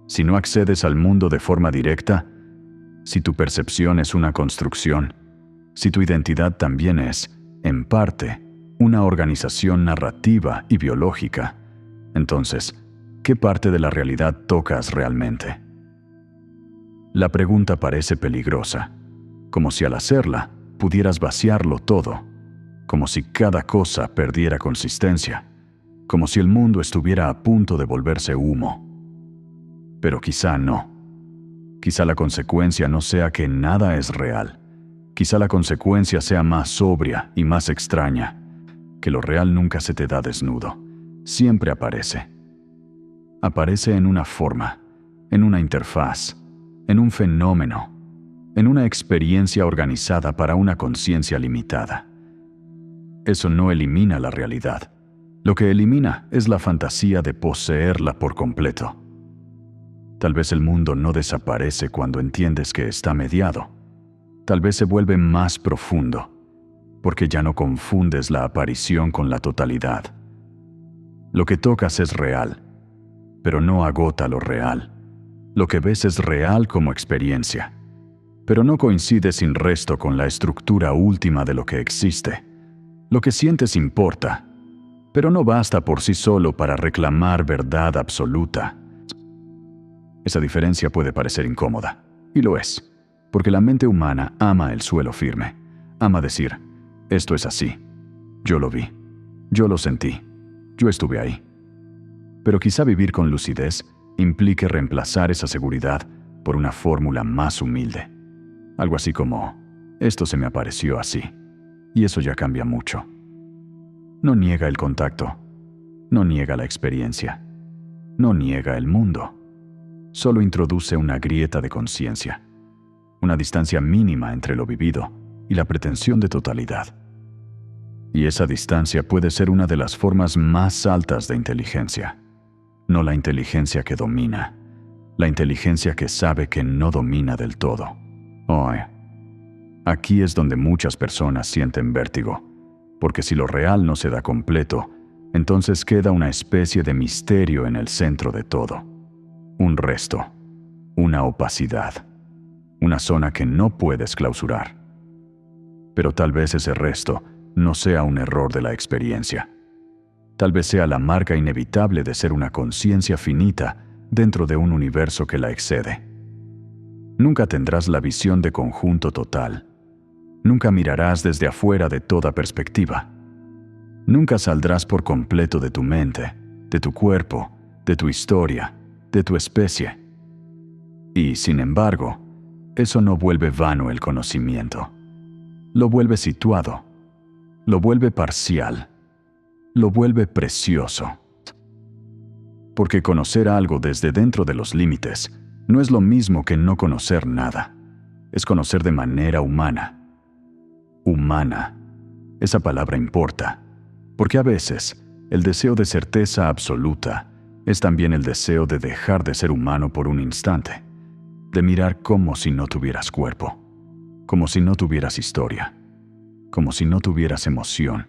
Si no accedes al mundo de forma directa, si tu percepción es una construcción, si tu identidad también es, en parte, una organización narrativa y biológica, entonces, ¿qué parte de la realidad tocas realmente? La pregunta parece peligrosa, como si al hacerla pudieras vaciarlo todo, como si cada cosa perdiera consistencia, como si el mundo estuviera a punto de volverse humo. Pero quizá no. Quizá la consecuencia no sea que nada es real. Quizá la consecuencia sea más sobria y más extraña, que lo real nunca se te da desnudo, siempre aparece. Aparece en una forma, en una interfaz, en un fenómeno, en una experiencia organizada para una conciencia limitada. Eso no elimina la realidad. Lo que elimina es la fantasía de poseerla por completo. Tal vez el mundo no desaparece cuando entiendes que está mediado. Tal vez se vuelve más profundo, porque ya no confundes la aparición con la totalidad. Lo que tocas es real, pero no agota lo real. Lo que ves es real como experiencia, pero no coincide sin resto con la estructura última de lo que existe. Lo que sientes importa, pero no basta por sí solo para reclamar verdad absoluta. Esa diferencia puede parecer incómoda, y lo es, porque la mente humana ama el suelo firme, ama decir, esto es así, yo lo vi, yo lo sentí, yo estuve ahí. Pero quizá vivir con lucidez implique reemplazar esa seguridad por una fórmula más humilde. Algo así como, esto se me apareció así, y eso ya cambia mucho. No niega el contacto, no niega la experiencia, no niega el mundo, solo introduce una grieta de conciencia. una distancia mínima entre lo vivido y la pretensión de totalidad. Y esa distancia puede ser una de las formas más altas de inteligencia. No la inteligencia que domina, la inteligencia que sabe que no domina del todo. Aquí es donde muchas personas sienten vértigo, porque si lo real no se da completo, entonces queda una especie de misterio en el centro de todo. Un resto, una opacidad, una zona que no puedes clausurar. Pero tal vez ese resto no sea un error de la experiencia. Tal vez sea la marca inevitable de ser una conciencia finita dentro de un universo que la excede. Nunca tendrás la visión de conjunto total. Nunca mirarás desde afuera de toda perspectiva. Nunca saldrás por completo de tu mente, de tu cuerpo, de tu historia, de tu especie. Y, sin embargo, eso no vuelve vano el conocimiento. Lo vuelve situado. Lo vuelve parcial. Lo vuelve precioso. Porque conocer algo desde dentro de los límites no es lo mismo que no conocer nada. Es conocer de manera humana. Humana. Esa palabra importa, porque a veces el deseo de certeza absoluta es también el deseo de dejar de ser humano por un instante, de mirar como si no tuvieras cuerpo, como si no tuvieras historia, como si no tuvieras emoción,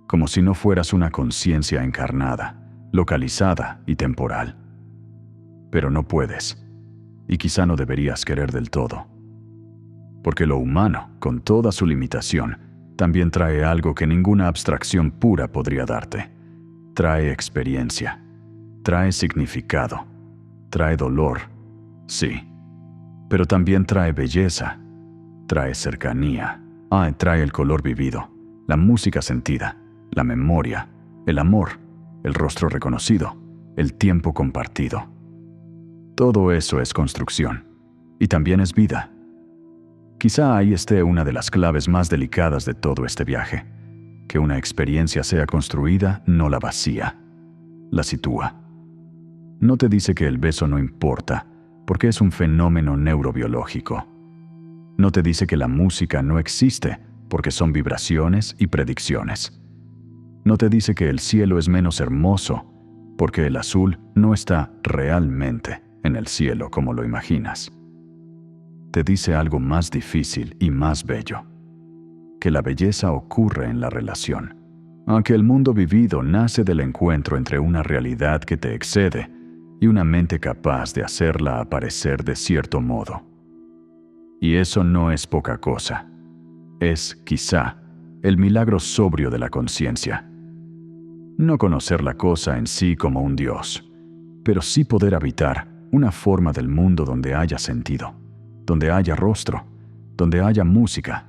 como si no fueras una conciencia encarnada, localizada y temporal. Pero no puedes, y quizá no deberías querer del todo. Porque lo humano, con toda su limitación, también trae algo que ninguna abstracción pura podría darte. Trae experiencia, trae significado, trae dolor, sí, pero también trae belleza, trae cercanía, trae el color vivido, la música sentida, la memoria, el amor, el rostro reconocido, el tiempo compartido. Todo eso es construcción, y también es vida. Quizá ahí esté una de las claves más delicadas de todo este viaje. Que una experiencia sea construida no la vacía, la sitúa. No te dice que el beso no importa, porque es un fenómeno neurobiológico. No te dice que la música no existe, porque son vibraciones y predicciones. No te dice que el cielo es menos hermoso, porque el azul no está realmente en el cielo como lo imaginas. Te dice algo más difícil y más bello, que la belleza ocurre en la relación, aunque el mundo vivido nace del encuentro entre una realidad que te excede y una mente capaz de hacerla aparecer de cierto modo. Y eso no es poca cosa. Es, quizá, el milagro sobrio de la conciencia. No conocer la cosa en sí como un Dios, pero sí poder habitar una forma del mundo donde haya sentido, donde haya rostro, donde haya música,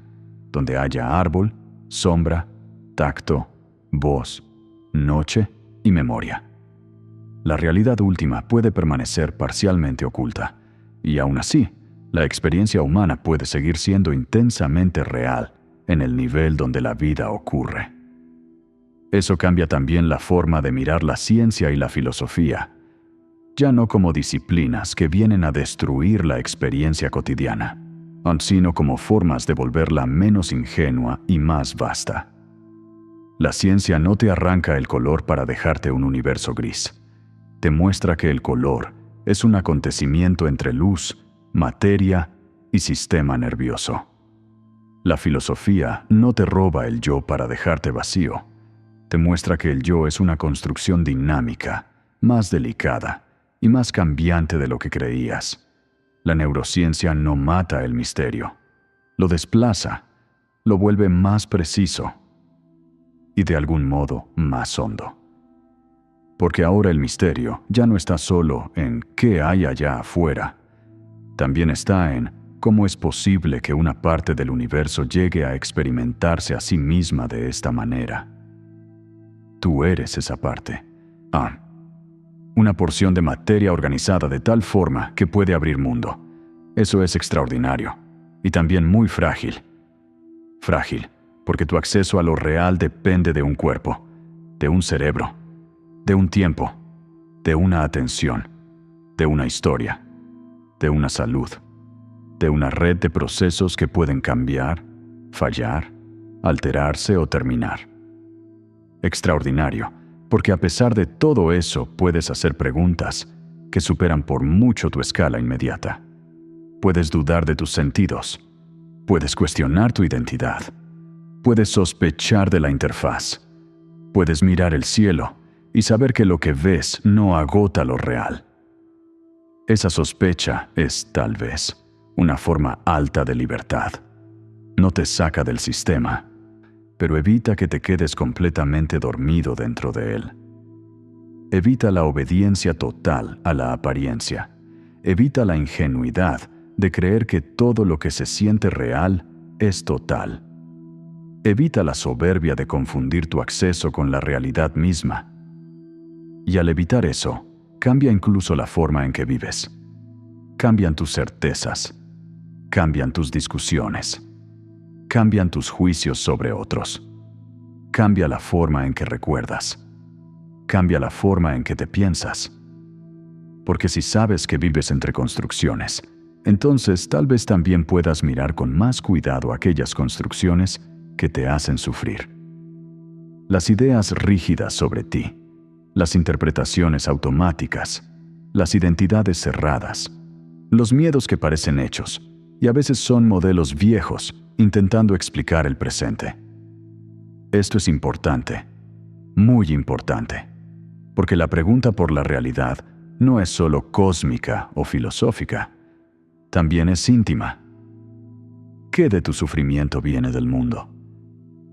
donde haya árbol, sombra, tacto, voz, noche y memoria. La realidad última puede permanecer parcialmente oculta, y aún así, la experiencia humana puede seguir siendo intensamente real en el nivel donde la vida ocurre. Eso cambia también la forma de mirar la ciencia y la filosofía, ya no como disciplinas que vienen a destruir la experiencia cotidiana, sino como formas de volverla menos ingenua y más vasta. La ciencia no te arranca el color para dejarte un universo gris. Te muestra que el color es un acontecimiento entre luz, materia y sistema nervioso. La filosofía no te roba el yo para dejarte vacío. Te muestra que el yo es una construcción dinámica, más delicada y más cambiante de lo que creías. La neurociencia no mata el misterio, lo desplaza, lo vuelve más preciso y de algún modo más hondo. Porque ahora el misterio ya no está solo en qué hay allá afuera, también está en cómo es posible que una parte del universo llegue a experimentarse a sí misma de esta manera. Tú eres esa parte. Una porción de materia organizada de tal forma que puede abrir mundo. Eso es extraordinario. Y también muy frágil. Frágil, porque tu acceso a lo real depende de un cuerpo, de un cerebro, de un tiempo, de una atención, de una historia, de una salud, de una red de procesos que pueden cambiar, fallar, alterarse o terminar. Extraordinario, porque a pesar de todo eso puedes hacer preguntas que superan por mucho tu escala inmediata. Puedes dudar de tus sentidos. Puedes cuestionar tu identidad. Puedes sospechar de la interfaz. Puedes mirar el cielo y saber que lo que ves no agota lo real. Esa sospecha es, tal vez, una forma alta de libertad. No te saca del sistema, pero evita que te quedes completamente dormido dentro de él. Evita la obediencia total a la apariencia. Evita la ingenuidad de creer que todo lo que se siente real es total. Evita la soberbia de confundir tu acceso con la realidad misma. Y al evitar eso, cambia incluso la forma en que vives. Cambian tus certezas. Cambian tus discusiones. Cambian tus juicios sobre otros. Cambia la forma en que recuerdas. Cambia la forma en que te piensas. Porque si sabes que vives entre construcciones, entonces tal vez también puedas mirar con más cuidado aquellas construcciones que te hacen sufrir. Las ideas rígidas sobre ti, las interpretaciones automáticas, las identidades cerradas, los miedos que parecen hechos y a veces son modelos viejos intentando explicar el presente. Esto es importante, muy importante, porque la pregunta por la realidad no es solo cósmica o filosófica, también es íntima. ¿Qué de tu sufrimiento viene del mundo?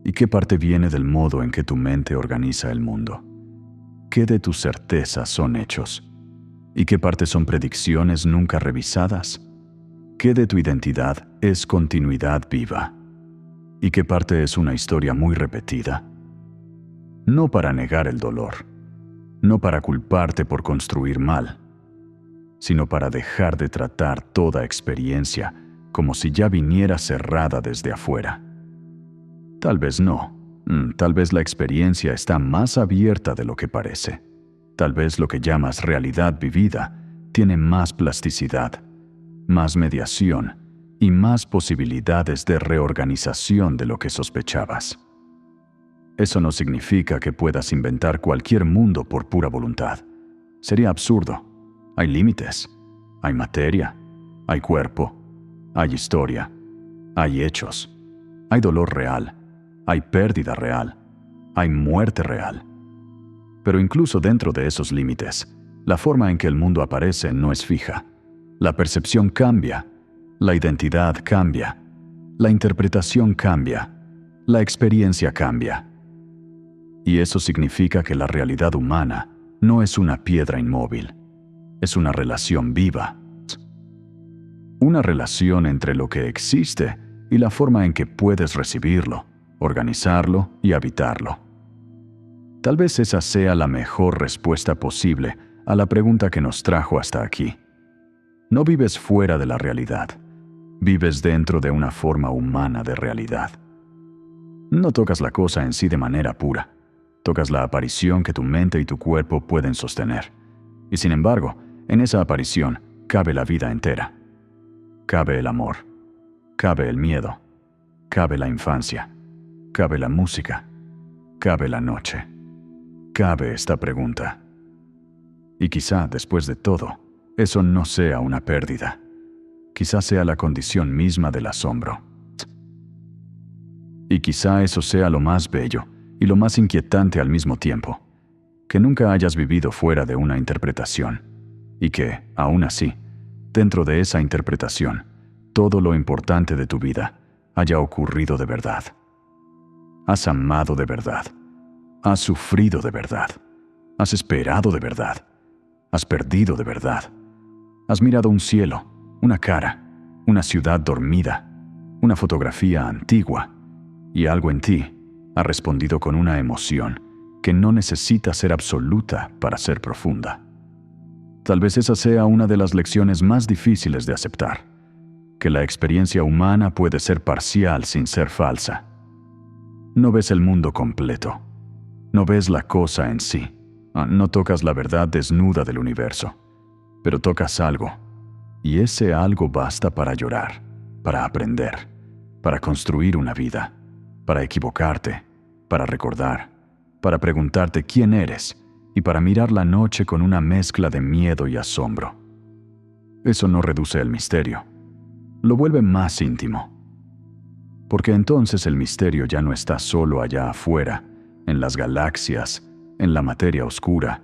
¿Y qué parte viene del modo en que tu mente organiza el mundo? ¿Qué de tus certezas son hechos? ¿Y qué parte son predicciones nunca revisadas? ¿Qué de tu identidad es continuidad viva? ¿Y qué parte es una historia muy repetida? No para negar el dolor, no para culparte por construir mal, sino para dejar de tratar toda experiencia como si ya viniera cerrada desde afuera. Tal vez no. Tal vez la experiencia está más abierta de lo que parece. Tal vez lo que llamas realidad vivida tiene más plasticidad, más mediación y más posibilidades de reorganización de lo que sospechabas. Eso no significa que puedas inventar cualquier mundo por pura voluntad. Sería absurdo. Hay límites, hay materia, hay cuerpo, hay historia, hay hechos, hay dolor real, hay pérdida real, hay muerte real. Pero incluso dentro de esos límites, la forma en que el mundo aparece no es fija. La percepción cambia, la identidad cambia, la interpretación cambia, la experiencia cambia. Y eso significa que la realidad humana no es una piedra inmóvil, es una relación viva. Una relación entre lo que existe y la forma en que puedes recibirlo, organizarlo y habitarlo. Tal vez esa sea la mejor respuesta posible a la pregunta que nos trajo hasta aquí. No vives fuera de la realidad, vives dentro de una forma humana de realidad. No tocas la cosa en sí de manera pura, tocas la aparición que tu mente y tu cuerpo pueden sostener. Y sin embargo, en esa aparición cabe la vida entera. Cabe el amor, cabe el miedo, cabe la infancia, cabe la música, cabe la noche, cabe esta pregunta. Y quizá, después de todo, eso no sea una pérdida. Quizá sea la condición misma del asombro. Y quizá eso sea lo más bello y lo más inquietante al mismo tiempo, que nunca hayas vivido fuera de una interpretación, y que, aún así, dentro de esa interpretación, todo lo importante de tu vida haya ocurrido de verdad. Has amado de verdad. Has sufrido de verdad. Has esperado de verdad. Has perdido de verdad. Has mirado un cielo, una cara, una ciudad dormida, una fotografía antigua, y algo en ti ha respondido con una emoción que no necesita ser absoluta para ser profunda. Tal vez esa sea una de las lecciones más difíciles de aceptar, que la experiencia humana puede ser parcial sin ser falsa. No ves el mundo completo, no ves la cosa en sí, no tocas la verdad desnuda del universo, pero tocas algo, Y ese algo basta para llorar, para aprender, para construir una vida, para equivocarte, para recordar, para preguntarte quién eres y para mirar la noche con una mezcla de miedo y asombro. Eso no reduce el misterio, lo vuelve más íntimo. Porque entonces el misterio ya no está solo allá afuera, en las galaxias, en la materia oscura,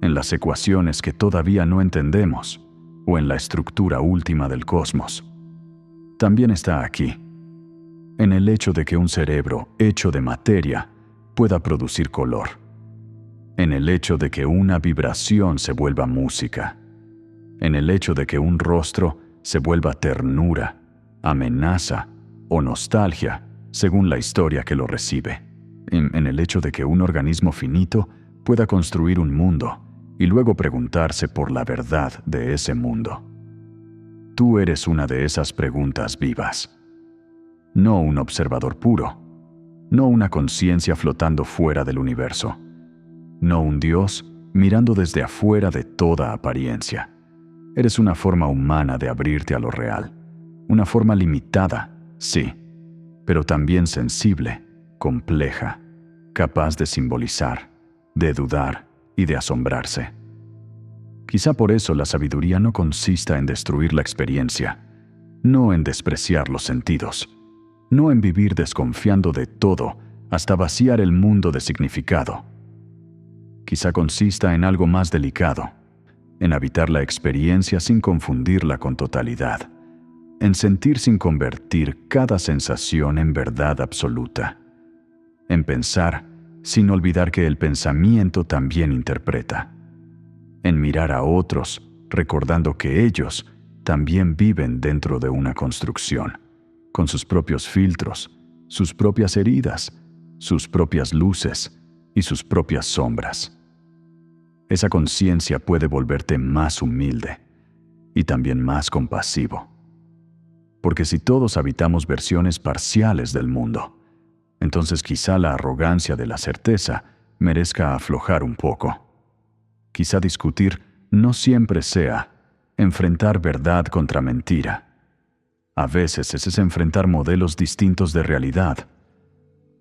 en las ecuaciones que todavía no entendemos, o en la estructura última del cosmos. También está aquí, en el hecho de que un cerebro hecho de materia pueda producir color, en el hecho de que una vibración se vuelva música, en el hecho de que un rostro se vuelva ternura, amenaza o nostalgia, según la historia que lo recibe, en el hecho de que un organismo finito pueda construir un mundo y luego preguntarse por la verdad de ese mundo. Tú eres una de esas preguntas vivas. No un observador puro, no una conciencia flotando fuera del universo, no un Dios mirando desde afuera de toda apariencia. Eres una forma humana de abrirte a lo real, una forma limitada, sí, pero también sensible, compleja, capaz de simbolizar, de dudar y de asombrarse. Quizá por eso la sabiduría no consista en destruir la experiencia, no en despreciar los sentidos, no en vivir desconfiando de todo hasta vaciar el mundo de significado. Quizá consista en algo más delicado, en habitar la experiencia sin confundirla con totalidad, en sentir sin convertir cada sensación en verdad absoluta, en pensar sin olvidar que el pensamiento también interpreta, en mirar a otros recordando que ellos también viven dentro de una construcción, con sus propios filtros, sus propias heridas, sus propias luces y sus propias sombras. Esa conciencia puede volverte más humilde y también más compasivo. Porque si todos habitamos versiones parciales del mundo, entonces quizá la arrogancia de la certeza merezca aflojar un poco. Quizá discutir no siempre sea enfrentar verdad contra mentira. A veces ese es enfrentar modelos distintos de realidad.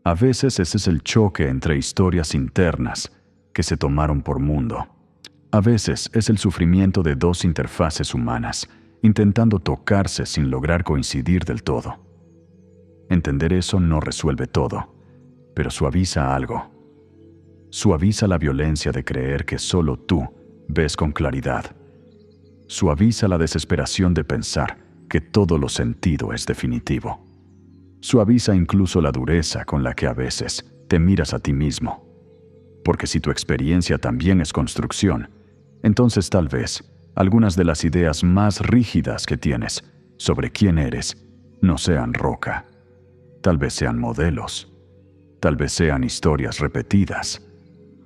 A veces ese es el choque entre historias internas que se tomaron por mundo. A veces es el sufrimiento de dos interfaces humanas, intentando tocarse sin lograr coincidir del todo. Entender eso no resuelve todo, pero suaviza algo. Suaviza la violencia de creer que solo tú ves con claridad. Suaviza la desesperación de pensar que todo lo sentido es definitivo. Suaviza incluso la dureza con la que a veces te miras a ti mismo. Porque si tu experiencia también es construcción, entonces tal vez algunas de las ideas más rígidas que tienes sobre quién eres no sean roca. Tal vez sean modelos. Tal vez sean historias repetidas.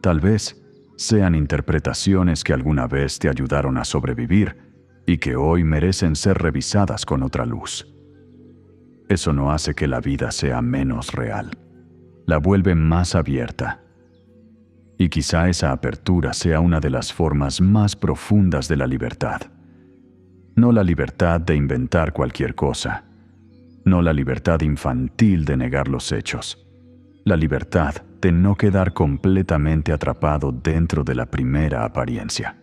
Tal vez sean interpretaciones que alguna vez te ayudaron a sobrevivir y que hoy merecen ser revisadas con otra luz. Eso no hace que la vida sea menos real. La vuelve más abierta. Y quizá esa apertura sea una de las formas más profundas de la libertad. No la libertad de inventar cualquier cosa. No la libertad infantil de negar los hechos. La libertad de no quedar completamente atrapado dentro de la primera apariencia.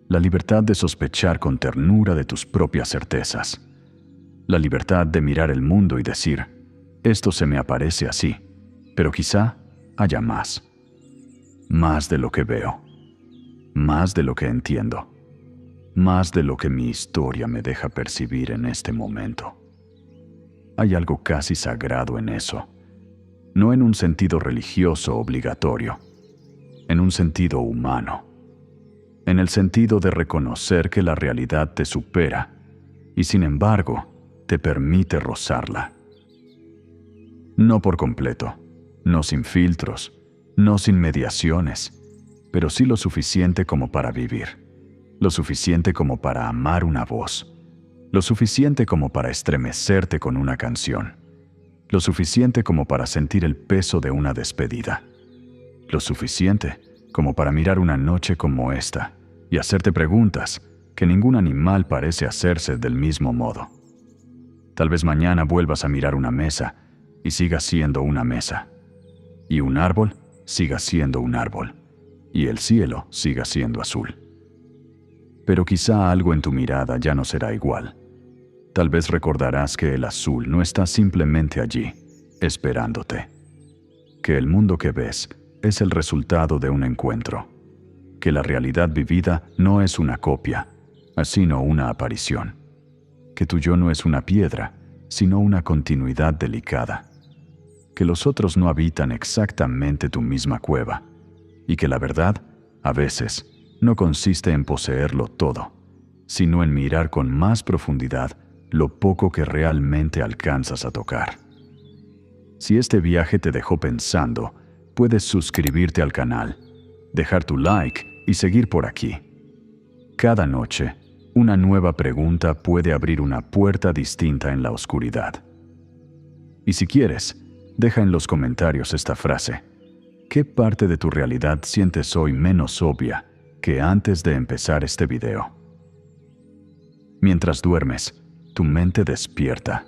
La libertad de sospechar con ternura de tus propias certezas. La libertad de mirar el mundo y decir, esto se me aparece así, pero quizá haya más. Más de lo que veo. Más de lo que entiendo. Más de lo que mi historia me deja percibir en este momento. Hay algo casi sagrado en eso. No en un sentido religioso obligatorio, en un sentido humano, en el sentido de reconocer que la realidad te supera y sin embargo te permite rozarla. No por completo, no sin filtros, no sin mediaciones, pero sí lo suficiente como para vivir, lo suficiente como para amar una voz, lo suficiente como para estremecerte con una canción, lo suficiente como para sentir el peso de una despedida, lo suficiente como para mirar una noche como esta y hacerte preguntas que ningún animal parece hacerse del mismo modo. Tal vez mañana vuelvas a mirar una mesa y siga siendo una mesa. Y un árbol siga siendo un árbol. Y el cielo siga siendo azul. Pero quizá algo en tu mirada ya no será igual. Tal vez recordarás que el azul no está simplemente allí, esperándote. Que el mundo que ves es el resultado de un encuentro. Que la realidad vivida no es una copia, sino una aparición. Que tu yo no es una piedra, sino una continuidad delicada. Que los otros no habitan exactamente tu misma cueva. Y que la verdad, a veces, no consiste en poseerlo todo, sino en mirar con más profundidad lo poco que realmente alcanzas a tocar. Si este viaje te dejó pensando, puedes suscribirte al canal, dejar tu like y seguir por aquí. Cada noche, una nueva pregunta puede abrir una puerta distinta en la oscuridad. Y si quieres, deja en los comentarios esta frase. ¿Qué parte de tu realidad sientes hoy menos obvia que antes de empezar este video? Mientras duermes, tu mente despierta